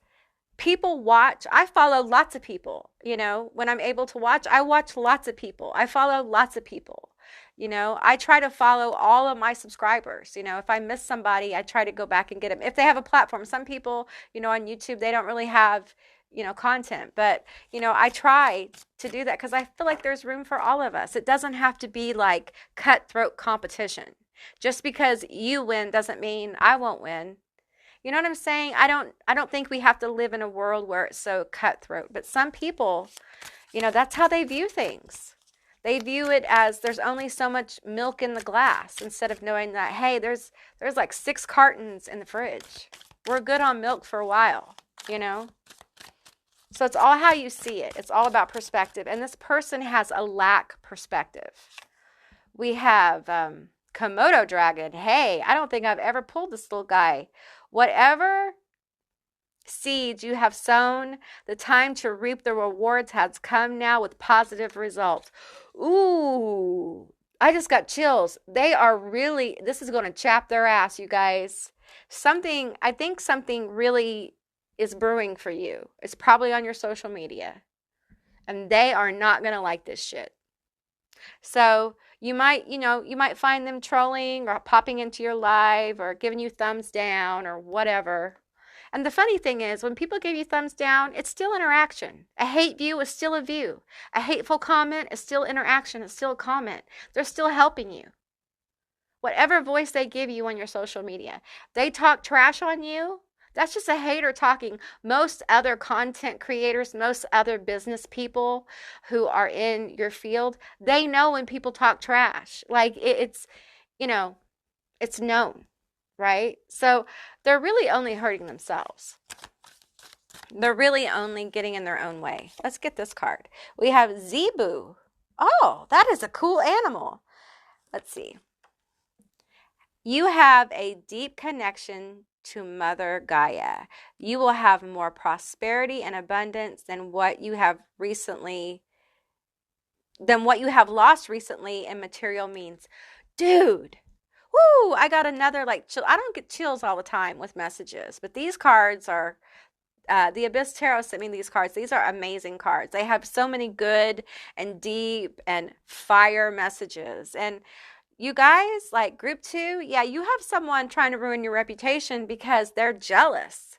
B: people watch. I follow lots of people, when I'm able to watch, I watch lots of people. I follow lots of people. I try to follow all of my subscribers. If I miss somebody, I try to go back and get them. If they have a platform, some people, on YouTube, they don't really have content, but I try to do that because I feel like there's room for all of us. It doesn't have to be like cutthroat competition. Just because you win doesn't mean I won't win. You know what I'm saying? I don't think we have to live in a world where it's so cutthroat, but some people, that's how they view things. They view it as there's only so much milk in the glass instead of knowing that, hey, there's like 6 cartons in the fridge. We're good on milk for a while, So it's all how you see it. It's all about perspective. And this person has a lack perspective. We have Komodo Dragon. Hey, I don't think I've ever pulled this little guy. Whatever seeds you have sown, the time to reap the rewards has come now with positive results. Ooh, I just got chills. This is going to chap their ass, you guys. I think something really is brewing for you. It's probably on your social media. And they are not going to like this shit. So you might find them trolling or popping into your live or giving you thumbs down or whatever. And the funny thing is, when people give you thumbs down, it's still interaction. A hate view is still a view. A hateful comment is still interaction. It's still a comment. They're still helping you. Whatever voice they give you on your social media, they talk trash on you. That's just a hater talking. Most other content creators, most other business people who are in your field, they know when people talk trash. Like it's known, right? So they're really only hurting themselves. They're really only getting in their own way. Let's get this card. We have Zebu. Oh, that is a cool animal. Let's see. You have a deep connection to Mother Gaia. You will have more prosperity and abundance than what you have lost recently in material means. Dude, woo, I got another chill. I don't get chills all the time with messages, but these cards are the Abyss Tarot sent me these cards. These are amazing cards. They have so many good and deep and fire messages. And you guys, like group 2, yeah, you have someone trying to ruin your reputation because they're jealous.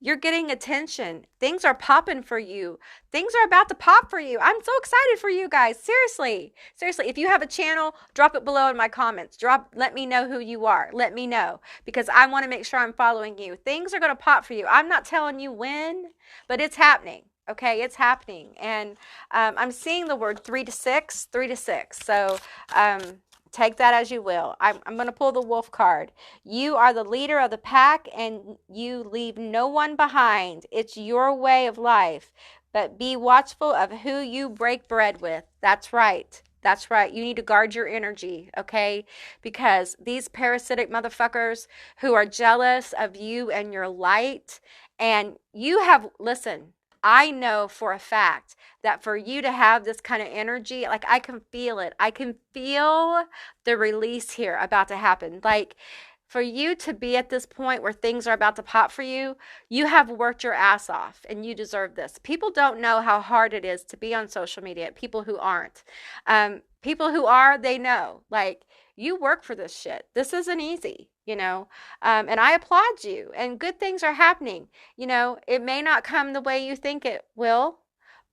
B: You're getting attention. Things are popping for you. Things are about to pop for you. I'm so excited for you guys. Seriously. If you have a channel, drop it below in my comments. Let me know who you are. Let me know because I want to make sure I'm following you. Things are going to pop for you. I'm not telling you when, but it's happening. Okay, it's happening. And I'm seeing the word 3 to 6. So, take that as you will. I'm going to pull the wolf card. You are the leader of the pack and you leave no one behind. It's your way of life. But be watchful of who you break bread with. That's right. You need to guard your energy, okay? Because these parasitic motherfuckers who are jealous of you and your light, and listen, I know for a fact that for you to have this kind of energy, like I can feel it. I can feel the release here about to happen. Like for you to be at this point where things are about to pop for you, you have worked your ass off and you deserve this. People don't know how hard it is to be on social media. People who aren't. People who are, they know. Like you work for this shit. This isn't easy. and I applaud you, and good things are happening. It may not come the way you think it will,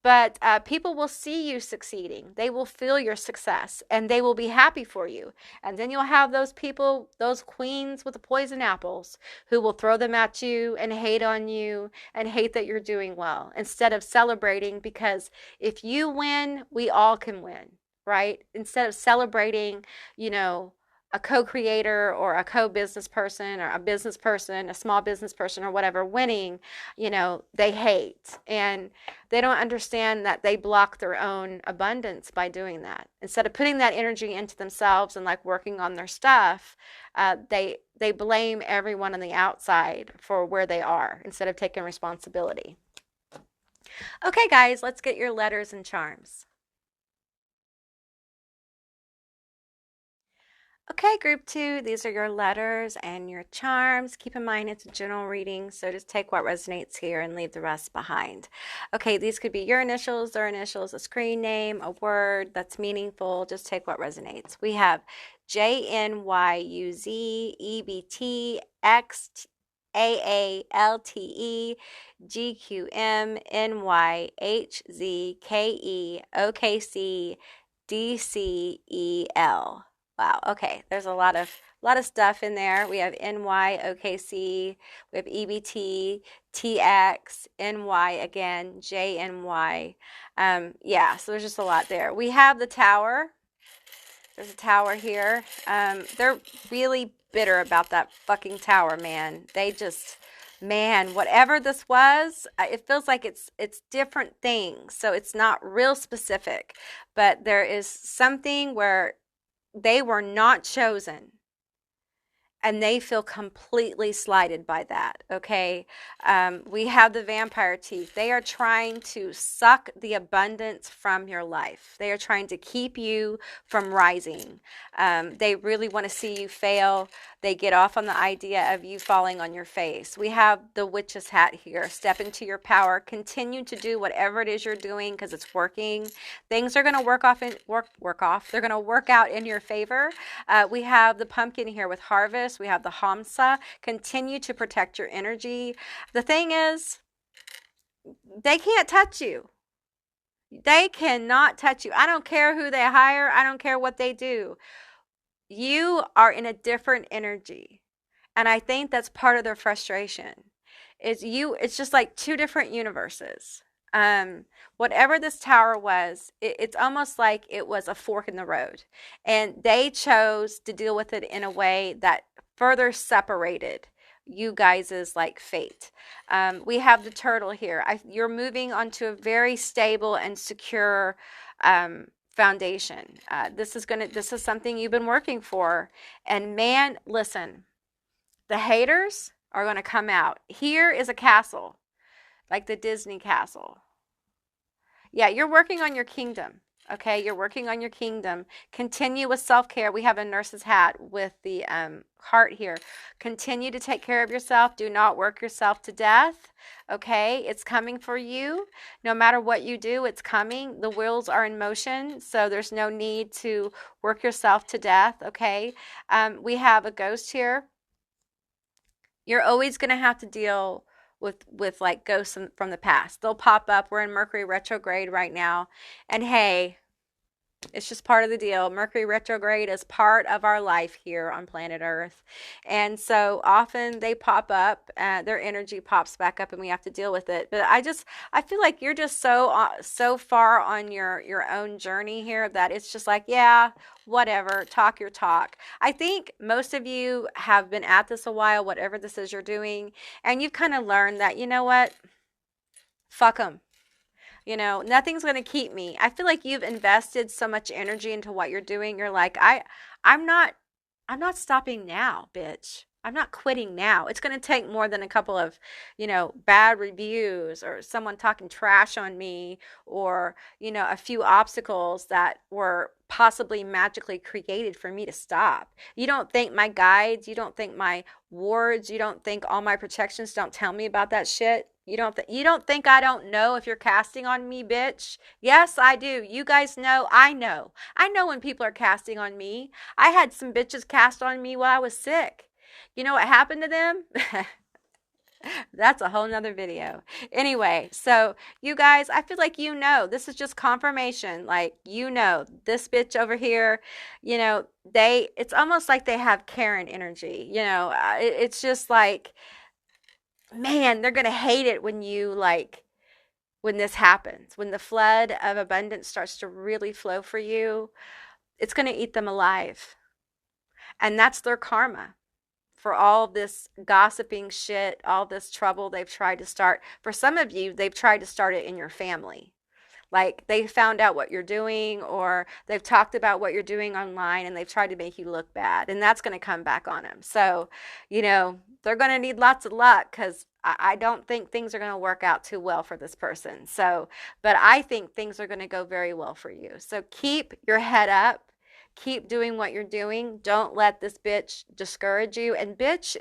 B: but people will see you succeeding. They will feel your success, and they will be happy for you. And then you'll have those people, those queens with the poison apples, who will throw them at you and hate on you and hate that you're doing well, instead of celebrating, because if you win, we all can win, right? Instead of celebrating, a co-creator or a co-business person or a business person, a small business person or whatever winning, they hate. And they don't understand that they block their own abundance by doing that. Instead of putting that energy into themselves and like working on their stuff, they blame everyone on the outside for where they are instead of taking responsibility. Okay, guys, let's get your letters and charms. Okay, group 2, these are your letters and your charms. Keep in mind it's a general reading, so just take what resonates here and leave the rest behind. Okay, these could be your initials, their initials, a screen name, a word that's meaningful. Just take what resonates. We have JNYUZEBTXAALTE GQMNYHZKEOKCDCEL. Wow, okay, there's a lot of stuff in there. We have NYOKC, we have EBT, TX, NY again, JNY. Yeah, so there's just a lot there. We have the tower. There's a tower here. They're really bitter about that fucking tower, man. They just, man, whatever this was, it feels like it's different things. So it's not real specific, but there is something where they were not chosen, and they feel completely slighted by that, okay? We have the vampire teeth. They are trying to suck the abundance from your life. They are trying to keep you from rising. They really want to see you fail. They get off on the idea of you falling on your face. We have the witch's hat here. Step into your power. Continue to do whatever it is you're doing because it's working. Things are going to work off. They're going to work out in your favor. We have the pumpkin here with harvest. We have the Hamsa. Continue to protect your energy. The thing is, they can't touch you. They cannot touch you. I don't care who they hire. I don't care what they do. You are in a different energy. And I think that's part of their frustration. It's just like two different universes. Whatever this tower was, it's almost like it was a fork in the road. And they chose to deal with it in a way that further separated you guys' like fate. We have the turtle here. You're moving onto a very stable and secure foundation. This is something you've been working for. And man, listen, the haters are going to come out. Here is a castle, like the Disney castle. Yeah, you're working on your kingdom. Okay, you're working on your kingdom. Continue with self-care. We have a nurse's hat with the heart here. Continue to take care of yourself. Do not work yourself to death. Okay, it's coming for you. No matter what you do, it's coming. The wheels are in motion, so there's no need to work yourself to death. Okay, we have a ghost here. You're always going to have to deal with like ghosts from the past. They'll pop up. We're in Mercury retrograde right now. And hey, it's just part of the deal. Mercury retrograde is part of our life here on planet Earth. And so often they pop up, their energy pops back up and we have to deal with it. But I feel like you're just so far on your own journey here that it's just like, yeah, whatever, talk your talk. I think most of you have been at this a while, whatever this is you're doing, and you've kind of learned that, you know what, fuck them. Nothing's going to keep me. I feel like you've invested so much energy into what you're doing. You're like, I'm not stopping now, bitch. I'm not quitting now. It's going to take more than a couple of, bad reviews or someone talking trash on me or, a few obstacles that were possibly magically created for me to stop. You don't think my guides, you don't think my wards, you don't think all my protections don't tell me about that shit? You don't think I don't know if you're casting on me, bitch? Yes, I do. You guys know. I know. I know when people are casting on me. I had some bitches cast on me while I was sick. You know what happened to them? That's a whole nother video. Anyway, so you guys, I feel like this is just confirmation. Like, this bitch over here, it's almost like they have Karen energy. It's just like, man, they're going to hate it when when this happens, when the flood of abundance starts to really flow for you, it's going to eat them alive. And that's their karma for all this gossiping shit, all this trouble they've tried to start. For some of you, they've tried to start it in your family. Like, they found out what you're doing, or they've talked about what you're doing online, and they've tried to make you look bad, and that's going to come back on them. So, they're going to need lots of luck, because I don't think things are going to work out too well for this person. So, but I think things are going to go very well for you. So keep your head up. Keep doing what you're doing. Don't let this bitch discourage you. And bitch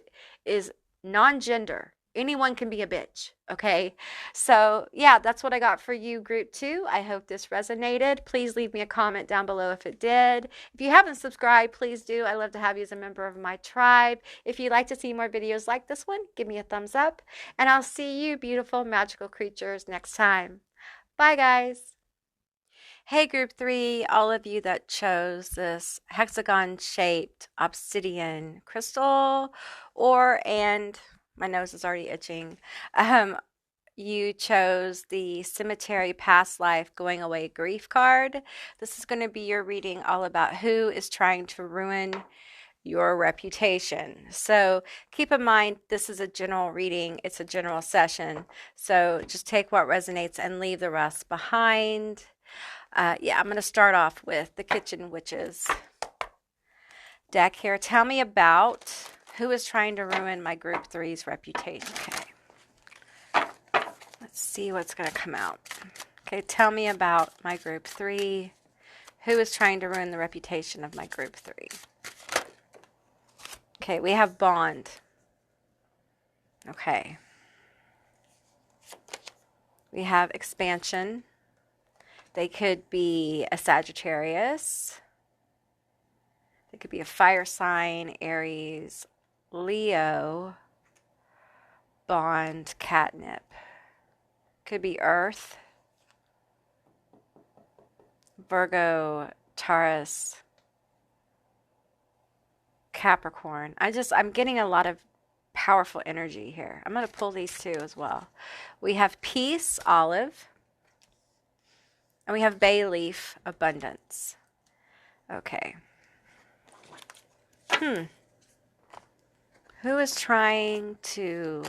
B: is non-gender. Anyone can be a bitch, okay? So, yeah, that's what I got for you, Group 2. I hope this resonated. Please leave me a comment down below if it did. If you haven't subscribed, please do. I love to have you as a member of my tribe. If you'd like to see more videos like this one, give me a thumbs up. And I'll see you, beautiful, magical creatures, next time. Bye, guys. Hey, Group 3, all of you that chose this hexagon-shaped obsidian crystal, and my nose is already itching, you chose the Cemetery Past Life Going Away Grief card. This is going to be your reading all about who is trying to ruin your reputation. So keep in mind, this is a general reading. It's a general session. So just take what resonates and leave the rest behind. Yeah, I'm going to start off with the Kitchen Witches deck here. Tell me about who is trying to ruin my Group 3's reputation. Okay. Let's see what's going to come out. Okay, tell me about my Group 3. Who is trying to ruin the reputation of my Group 3? Okay, we have Bond. Okay. We have Expansion. They could be a Sagittarius. They could be a fire sign, Aries, Leo, Bond, Catnip. Could be Earth, Virgo, Taurus, Capricorn. I'm getting a lot of powerful energy here. I'm going to pull these two as well. We have Peace, Olive. And we have Bay Leaf, Abundance. Okay. Who is trying to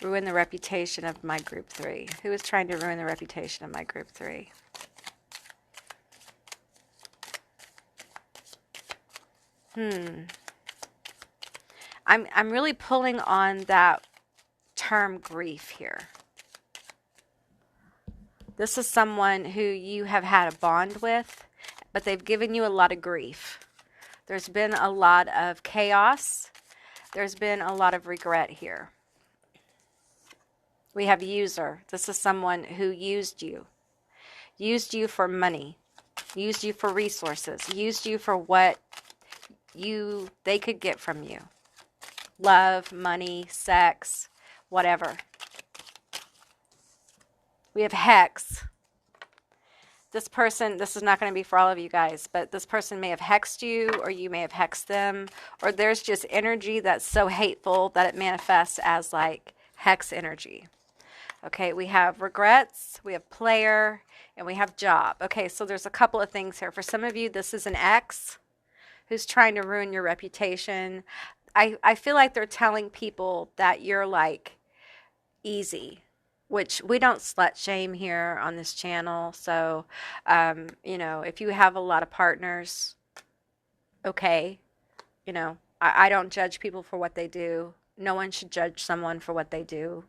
B: ruin the reputation of my Group 3? Who is trying to ruin the reputation of my Group 3? I'm really pulling on that term grief here. This is someone who you have had a bond with, but they've given you a lot of grief. There's been a lot of chaos. There's been a lot of regret here. We have User. This is someone who used you for money, used you for resources, used you for what they could get from you. Love, money, sex, whatever. We have Hex. This person, this is not going to be for all of you guys, but this person may have hexed you, or you may have hexed them, or there's just energy that's so hateful that it manifests as like hex energy. Okay, we have Regrets, we have Player, and we have Job. Okay, so there's a couple of things here. For some of you, this is an ex who's trying to ruin your reputation. I feel like they're telling people that you're like easy, which we don't slut shame here on this channel. So, if you have a lot of partners, okay, I don't judge people for what they do. No one should judge someone for what they do.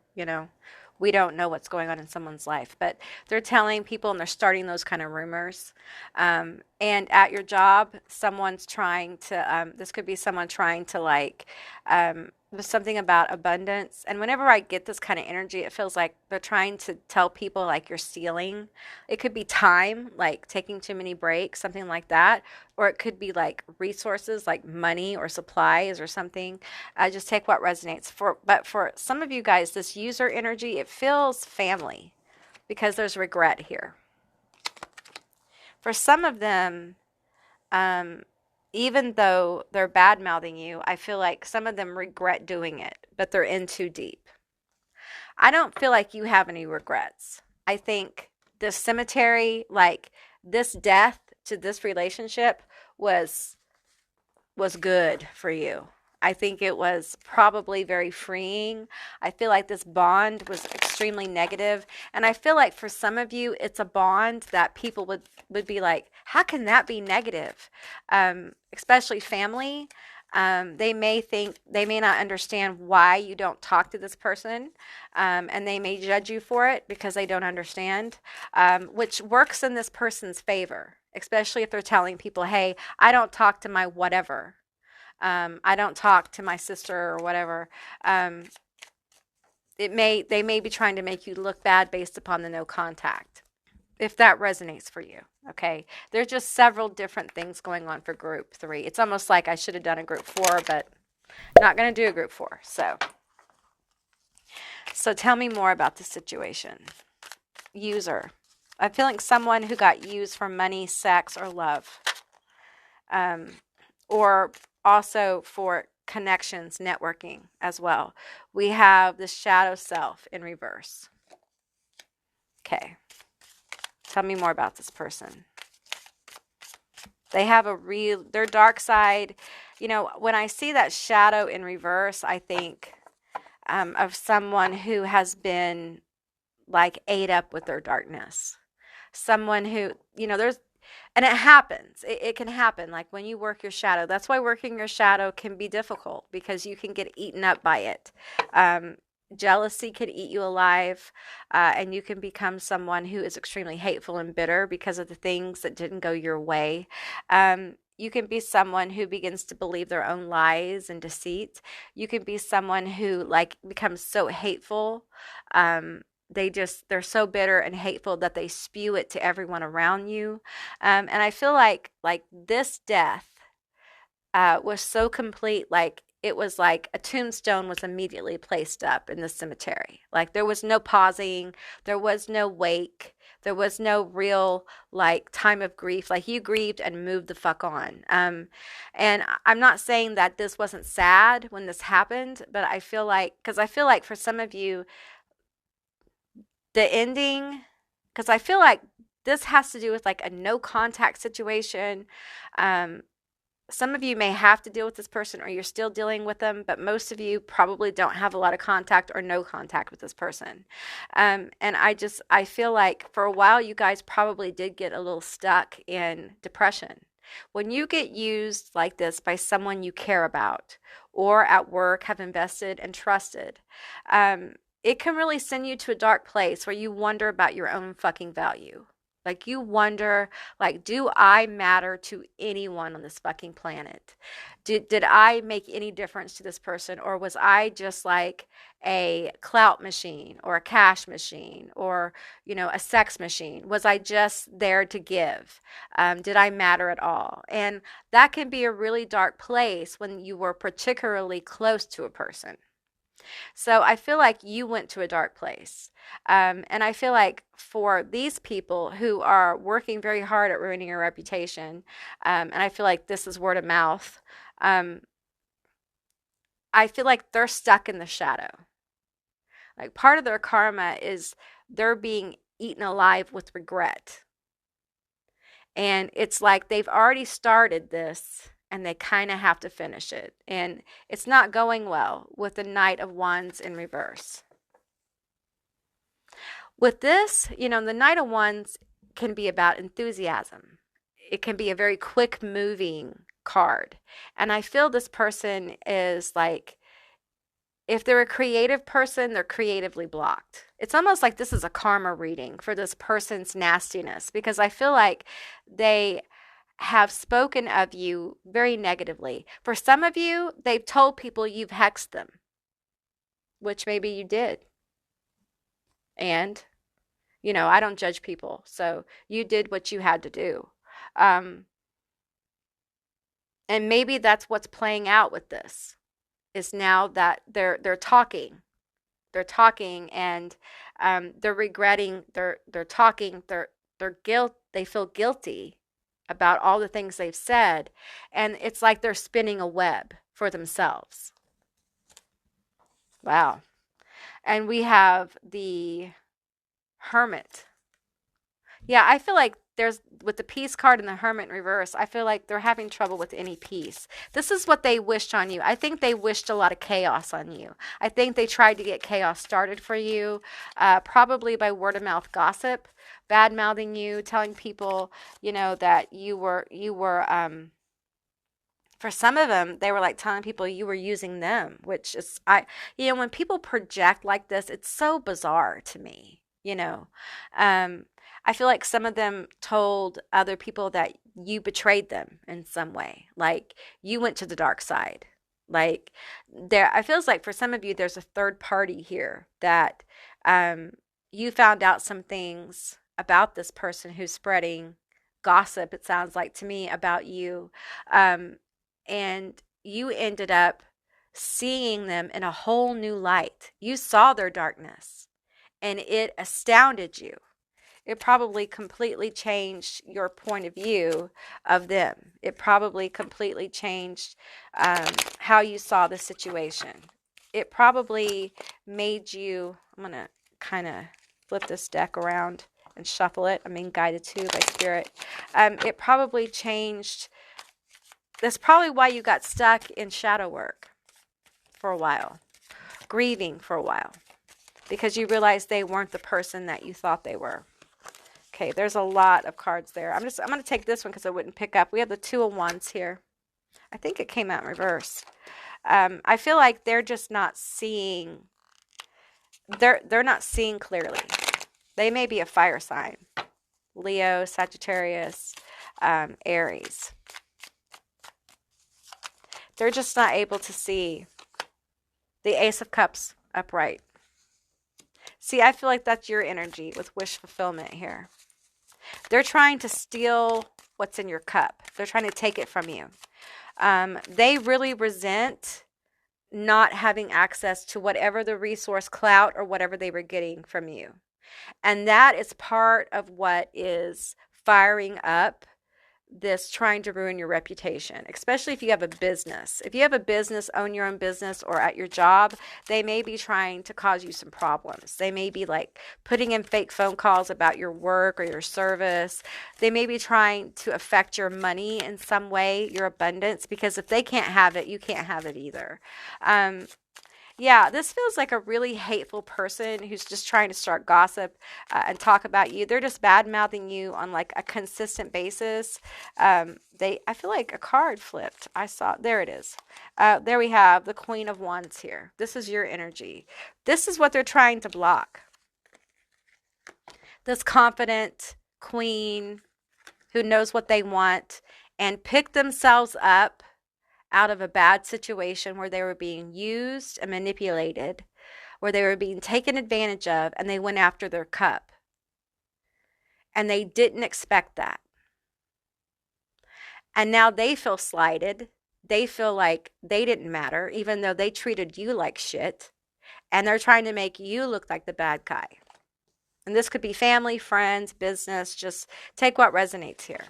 B: We don't know what's going on in someone's life, but they're telling people and they're starting those kind of rumors. And at your job, someone's trying to, this could be someone trying to was something about abundance. And whenever I get this kind of energy, it feels like they're trying to tell people like you're stealing. It could be time, like taking too many breaks, something like that. Or it could be like resources, like money or supplies or something. Just take what resonates. But for some of you guys, this user energy, it feels family because there's regret here. For some of them, even though they're bad mouthing you, I feel like some of them regret doing it, but they're in too deep. I don't feel like you have any regrets. I think this cemetery, like this death to this relationship was good for you. I think it was probably very freeing. I feel like this bond was extremely negative. And I feel like for some of you, it's a bond that people would be like, how can that be negative? Especially family. They may not understand why you don't talk to this person. And they may judge you for it because they don't understand, which works in this person's favor, especially if they're telling people, hey, I don't talk to my whatever. I don't talk to my sister or whatever. They may be trying to make you look bad based upon the no contact, if that resonates for you. Okay. There's just several different things going on for group 3. It's almost like I should have done a group 4, but not going to do a group 4. So tell me more about the situation. User. I'm feeling someone who got used for money, sex, or love. Or also for connections, networking as well. We have the shadow self in reverse. Okay. Tell me more about this person. They have their dark side. You know, when I see that shadow in reverse, I think of someone who has been like ate up with their darkness. Someone who, you know, and it happens. It can happen. Like when you work your shadow. That's why working your shadow can be difficult, because you can get eaten up by it. Jealousy can eat you alive, and you can become someone who is extremely hateful and bitter because of the things that didn't go your way. You can be someone who begins to believe their own lies and deceit. You can be someone who like becomes so hateful. They're so bitter and hateful that they spew it to everyone around you. And I feel like this death was so complete, like it was like a tombstone was immediately placed up in the cemetery. Like there was no pausing, there was no wake, there was no real like time of grief. Like you grieved and moved the fuck on. And I'm not saying that this wasn't sad when this happened, but I feel like for some of you, the ending, because I feel like this has to do with like a no contact situation. Some of you may have to deal with this person, or you're still dealing with them, but most of you probably don't have a lot of contact or no contact with this person. And I feel like for a while you guys probably did get a little stuck in depression. When you get used like this by someone you care about or at work have invested and trusted, it can really send you to a dark place where you wonder about your own fucking value. Like you wonder, like, do I matter to anyone on this fucking planet? Did I make any difference to this person? Or was I just like a clout machine or a cash machine or, you know, a sex machine? Was I just there to give? Did I matter at all? And that can be a really dark place when you were particularly close to a person. So I feel like you went to a dark place. And I feel like for these people who are working very hard at ruining your reputation, and I feel like this is word of mouth, I feel like they're stuck in the shadow. Like part of their karma is they're being eaten alive with regret. And it's like they've already started this and they kind of have to finish it. And it's not going well with the Knight of Wands in reverse. With this, you know, the Knight of Wands can be about enthusiasm. It can be a very quick moving card. And I feel this person is like, if they're a creative person, they're creatively blocked. It's almost like this is a karma reading for this person's nastiness, because I feel like they have spoken of you very negatively. For some of you, they've told people you've hexed them. which maybe you did. And, I don't judge people. So you did what you had to do. Um, and maybe that's what's playing out with this is now that they're talking. They're talking and they're regretting, they're talking, they feel guilty about all the things they've said. And it's like they're spinning a web for themselves. Wow. And we have the Hermit. Yeah, I feel like there's, with the Peace card and the Hermit in reverse, I feel like they're having trouble with any peace. This is what they wished on you. I think they wished a lot of chaos on you. I think they tried to get chaos started for you, probably by word of mouth gossip, bad mouthing you, telling people, that you were, for some of them, they were like telling people you were using them, which is, when people project like this, it's so bizarre to me, I feel like some of them told other people that you betrayed them in some way, like you went to the dark side. Like I feels like for some of you, there's a third party here that you found out some things about this person who's spreading gossip, it sounds like to me, about you. And you ended up seeing them in a whole new light. You saw their darkness and it astounded you. It probably completely changed your point of view of them. It probably completely changed how you saw the situation. It probably made you, I'm going to kind of flip this deck around and shuffle it. I'm being guided to by spirit. It probably changed. That's probably why you got stuck in shadow work for a while, grieving for a while, because you realized they weren't the person that you thought they were. Okay, there's a lot of cards there. I'm going to take this one because I wouldn't pick up. We have the Two of Wands here. I think it came out in reverse. I feel like they're just not seeing. They're not seeing clearly. They may be a fire sign. Leo, Sagittarius, Aries. They're just not able to see the Ace of Cups upright. See, I feel like that's your energy with wish fulfillment here. They're trying to steal what's in your cup. They're trying to take it from you. They really resent not having access to whatever the resource, clout, or whatever they were getting from you. And that is part of what is firing up this trying to ruin your reputation, especially if you have a business. If you have a business, own your own business, or at your job, they may be trying to cause you some problems. They may be like putting in fake phone calls about your work or your service. They may be trying to affect your money in some way, your abundance, because if they can't have it, you can't have it either. Yeah, this feels like a really hateful person who's just trying to start gossip and talk about you. They're just bad-mouthing you on like a consistent basis. I feel like a card flipped. I saw, there it is. There we have the Queen of Wands here. This is your energy. This is what they're trying to block. This confident queen who knows what they want and pick themselves up out of a bad situation where they were being used and manipulated, where they were being taken advantage of, and they went after their cup. And they didn't expect that. And now they feel slighted. They feel like they didn't matter, even though they treated you like shit. And they're trying to make you look like the bad guy. And this could be family, friends, business. Just take what resonates here.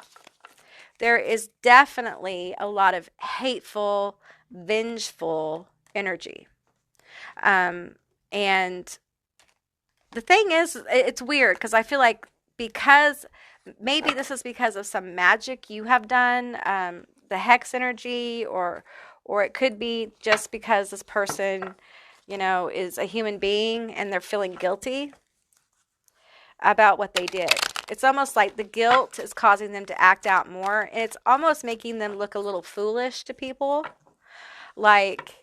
B: There is definitely a lot of hateful, vengeful energy. And the thing is, it's weird because I feel like maybe this is because of some magic you have done, the hex energy, or it could be just because this person, is a human being and they're feeling guilty about what they did. It's almost like the guilt is causing them to act out more. And it's almost making them look a little foolish to people. Like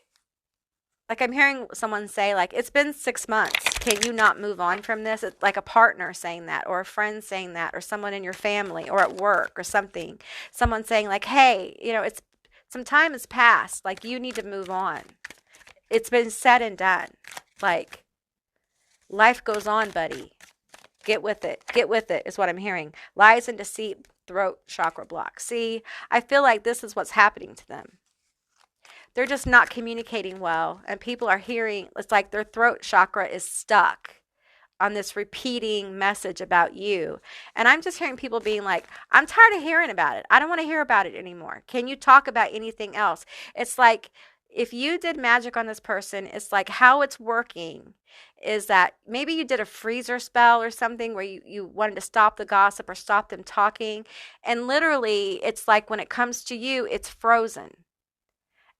B: I'm hearing someone say, like, it's been 6 months. Can you not move on from this? It's like a partner saying that, or a friend saying that, or someone in your family or at work or something. Someone saying like, hey, it's some time has passed. Like, you need to move on. It's been said and done. Like, life goes on, buddy. Get with it. Get with it is what I'm hearing. Lies and deceit, throat chakra block. See, I feel like this is what's happening to them. They're just not communicating well, and people are hearing, it's like their throat chakra is stuck on this repeating message about you. And I'm just hearing people being like, I'm tired of hearing about it. I don't want to hear about it anymore. Can you talk about anything else? It's like, if you did magic on this person, it's like how it's working is that maybe you did a freezer spell or something where you wanted to stop the gossip or stop them talking. And literally, it's like when it comes to you, it's frozen.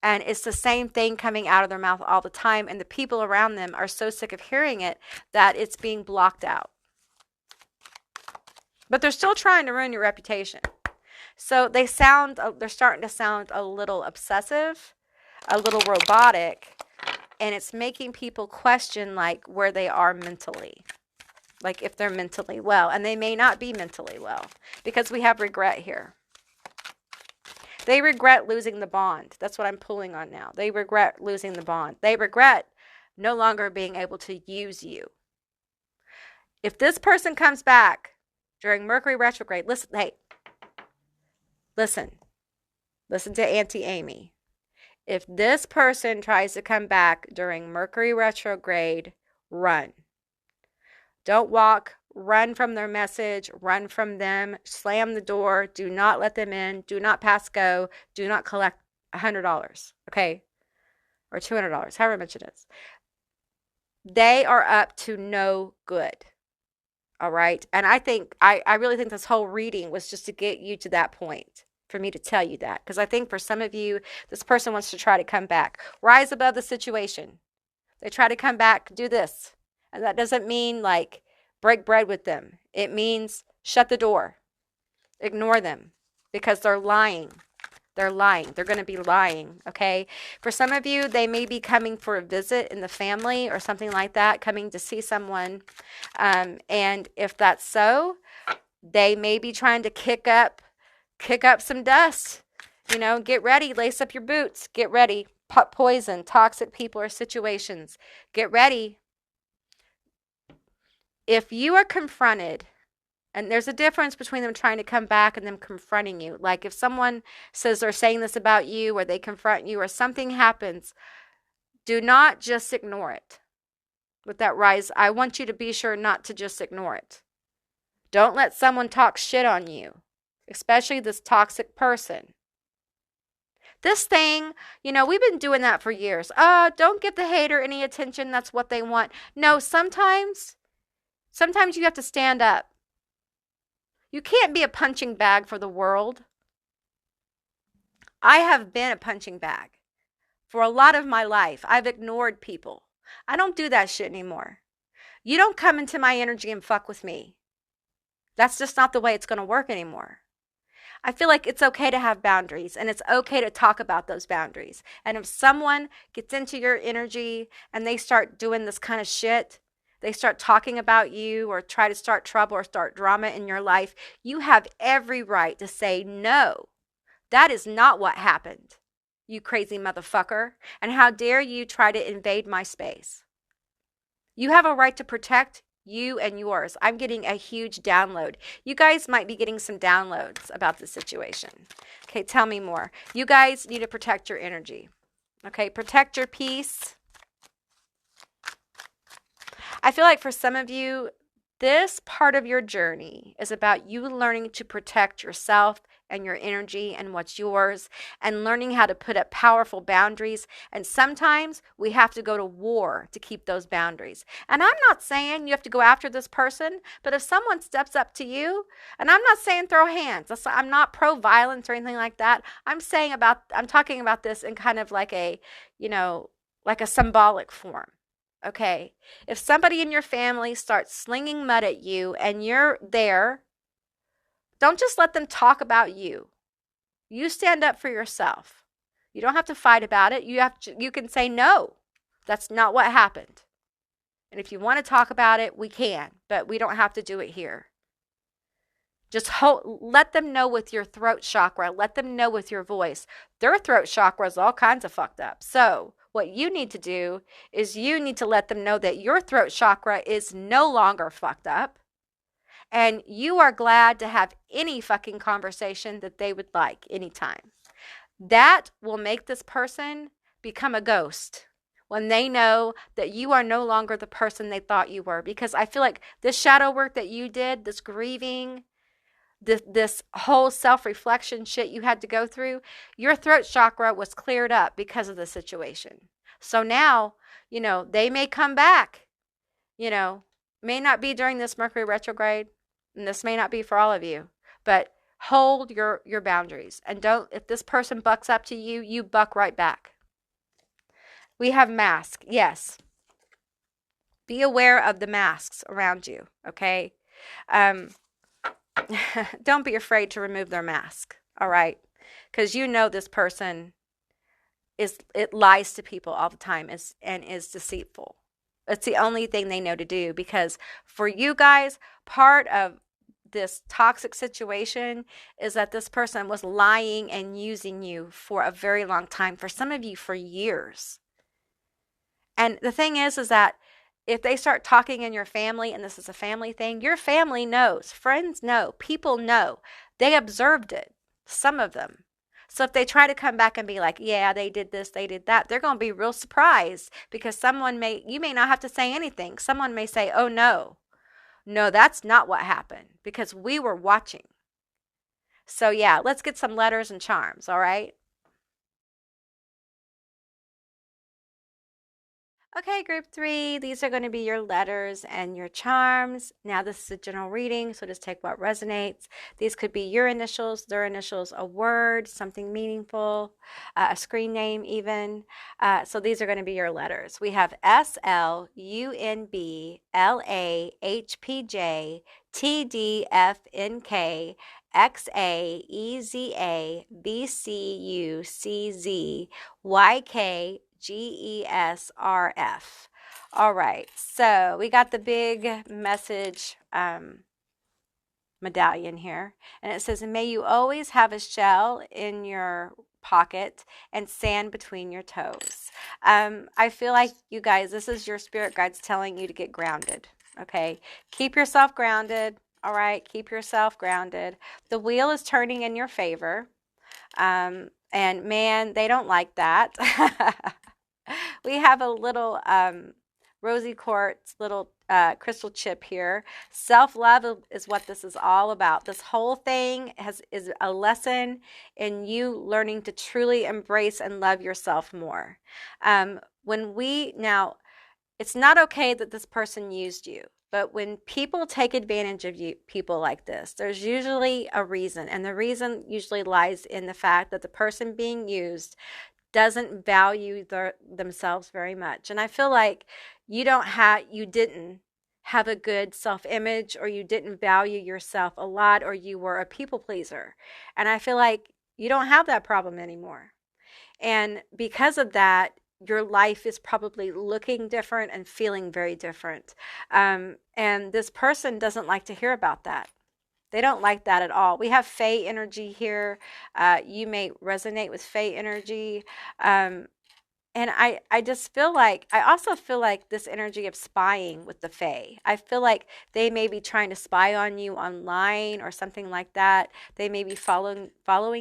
B: And it's the same thing coming out of their mouth all the time. And the people around them are so sick of hearing it that it's being blocked out. But they're still trying to ruin your reputation. So they're starting to sound a little obsessive, a little robotic. And it's making people question like where they are mentally. Like if they're mentally well. And they may not be mentally well. Because we have regret here. They regret losing the bond. That's what I'm pulling on now. They regret losing the bond. They regret no longer being able to use you. If this person comes back during Mercury retrograde, listen to Auntie Amy. If this person tries to come back during Mercury retrograde, run. Don't walk. Run from their message, run from them, slam the door, do not let them in, do not pass go, do not collect $100, okay? Or $200, however much it is. They are up to no good, all right? And I really think this whole reading was just to get you to that point, for me to tell you that. Because I think for some of you, this person wants to try to come back. Rise above the situation. They try to come back, do this. And that doesn't mean like, break bread with them. It means shut the door. Ignore them because they're lying. They're lying. They're going to be lying, okay? For some of you, they may be coming for a visit in the family or something like that, coming to see someone. And if that's so, they may be trying to kick up some dust. You know, get ready. Lace up your boots. Get ready. Poison, toxic people or situations. Get ready. If you are confronted, and there's a difference between them trying to come back and them confronting you. Like if someone says they're saying this about you or they confront you or something happens, do not just ignore it. With that rise, I want you to be sure not to just ignore it. Don't let someone talk shit on you, especially this toxic person. This thing, you know, we've been doing that for years. Don't give the hater any attention. That's what they want. No, sometimes you have to stand up. You can't be a punching bag for the world. I have been a punching bag for a lot of my life. I've ignored people. I don't do that shit anymore. You don't come into my energy and fuck with me. That's just not the way it's going to work anymore. I feel like it's okay to have boundaries and it's okay to talk about those boundaries. And if someone gets into your energy and they start doing this kind of shit, they start talking about you or try to start trouble or start drama in your life, you have every right to say, no, that is not what happened, you crazy motherfucker. And how dare you try to invade my space? You have a right to protect you and yours. I'm getting a huge download. You guys might be getting some downloads about this situation. Okay, tell me more. You guys need to protect your energy. Okay, protect your peace. I feel like for some of you, this part of your journey is about you learning to protect yourself and your energy and what's yours and learning how to put up powerful boundaries. And sometimes we have to go to war to keep those boundaries. And I'm not saying you have to go after this person, but if someone steps up to you, and I'm not saying throw hands, I'm not pro-violence or anything like that. I'm talking about this in kind of like a, like a symbolic form. Okay, if somebody in your family starts slinging mud at you and you're there, don't just let them talk about you. You stand up for yourself. You don't have to fight about it. You can say, no, that's not what happened. And if you want to talk about it, we can, but we don't have to do it here. Just let them know with your throat chakra. Let them know with your voice. Their throat chakra is all kinds of fucked up. So what you need to do is you need to let them know that your throat chakra is no longer fucked up. And you are glad to have any fucking conversation that they would like anytime. That will make this person become a ghost when they know that you are no longer the person they thought you were. Because I feel like this shadow work that you did, this grieving, this whole self-reflection shit you had to go through, your throat chakra was cleared up because of the situation. So now, they may come back, may not be during this Mercury retrograde, and this may not be for all of you, but hold your boundaries. And don't, if this person bucks up to you, you buck right back. We have masks. Yes. Be aware of the masks around you, okay? Don't be afraid to remove their mask, all right? Because this person it lies to people all the time and is deceitful. It's the only thing they know to do, because for you guys, part of this toxic situation is that this person was lying and using you for a very long time, for some of you for years. And the thing is that if they start talking in your family, and this is a family thing, your family knows, friends know, people know. They observed it, some of them. So if they try to come back and be like, yeah, they did this, they did that, they're going to be real surprised, because you may not have to say anything. Someone may say, oh, no, that's not what happened, because we were watching. So yeah, let's get some letters and charms, all right? Okay, group 3, these are going to be your letters and your charms. Now, this is a general reading, so just take what resonates. These could be your initials, their initials, a word, something meaningful, a screen name even. So these are going to be your letters. We have S, L, U, N, B, L, A, H, P, J, T, D, F, N, K, X, A, E, Z, A, B, C, U, C, Z, Y, K, GESRF. All right, so we got the big message medallion here, and it says, may you always have a shell in your pocket and sand between your toes. I feel like, you guys, this is your spirit guides telling you to get grounded, okay? Keep yourself grounded, all right? Keep yourself grounded. The wheel is turning in your favor, and man, they don't like that. We have a little rosy quartz, little crystal chip here. Self-love is what this is all about. This whole thing is a lesson in you learning to truly embrace and love yourself more. Now, it's not okay that this person used you. But when people take advantage of people like this, there's usually a reason. And the reason usually lies in the fact that the person being used doesn't value themselves very much. And I feel like you didn't have a good self-image, or you didn't value yourself a lot, or you were a people pleaser. And I feel like you don't have that problem anymore. And because of that, your life is probably looking different and feeling very different. And this person doesn't like to hear about that. They don't like that at all. We have Fae energy here. You may resonate with Fae energy. And I just feel like, I also feel like this energy of spying with the Fae. I feel like they may be trying to spy on you online or something like that. They may be following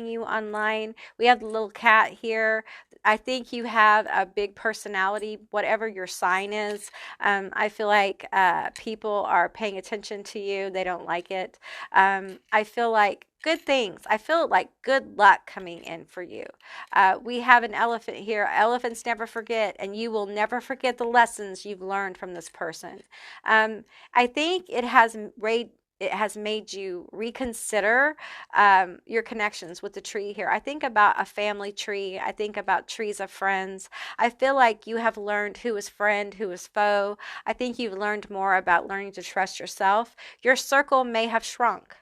B: you online. We have the little cat here. I think you have a big personality, whatever your sign is. I feel like people are paying attention to you. They don't like it. I feel like good things. I feel like good luck coming in for you. We have an elephant here. Elephants never forget, and you will never forget the lessons you've learned from this person. I think it has made you reconsider your connections with the tree here. I think about a family tree. I think about trees of friends. I feel like you have learned who is friend, who is foe. I think you've learned more about learning to trust yourself. Your circle may have shrunk.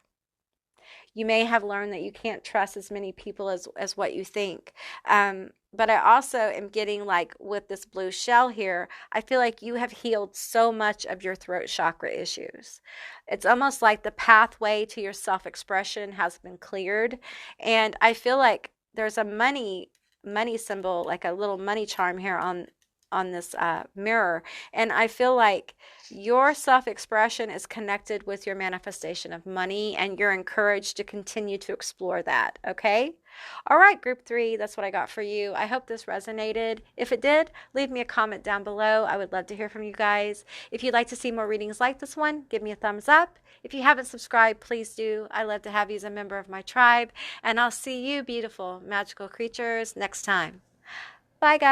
B: You may have learned that you can't trust as many people as what you think. But I also am getting, like, with this blue shell here, I feel like you have healed so much of your throat chakra issues. It's almost like the pathway to your self-expression has been cleared. And I feel like there's a money money symbol, like a little money charm here on this mirror. And I feel like your self-expression is connected with your manifestation of money, and you're encouraged to continue to explore that. Okay. All right, group 3, that's what I got for you. I hope this resonated. If it did, leave me a comment down below. I would love to hear from you guys. If you'd like to see more readings like this one, give me a thumbs up. If you haven't subscribed, please do. I love to have you as a member of my tribe. And I'll see you, beautiful magical creatures, next time. Bye, guys.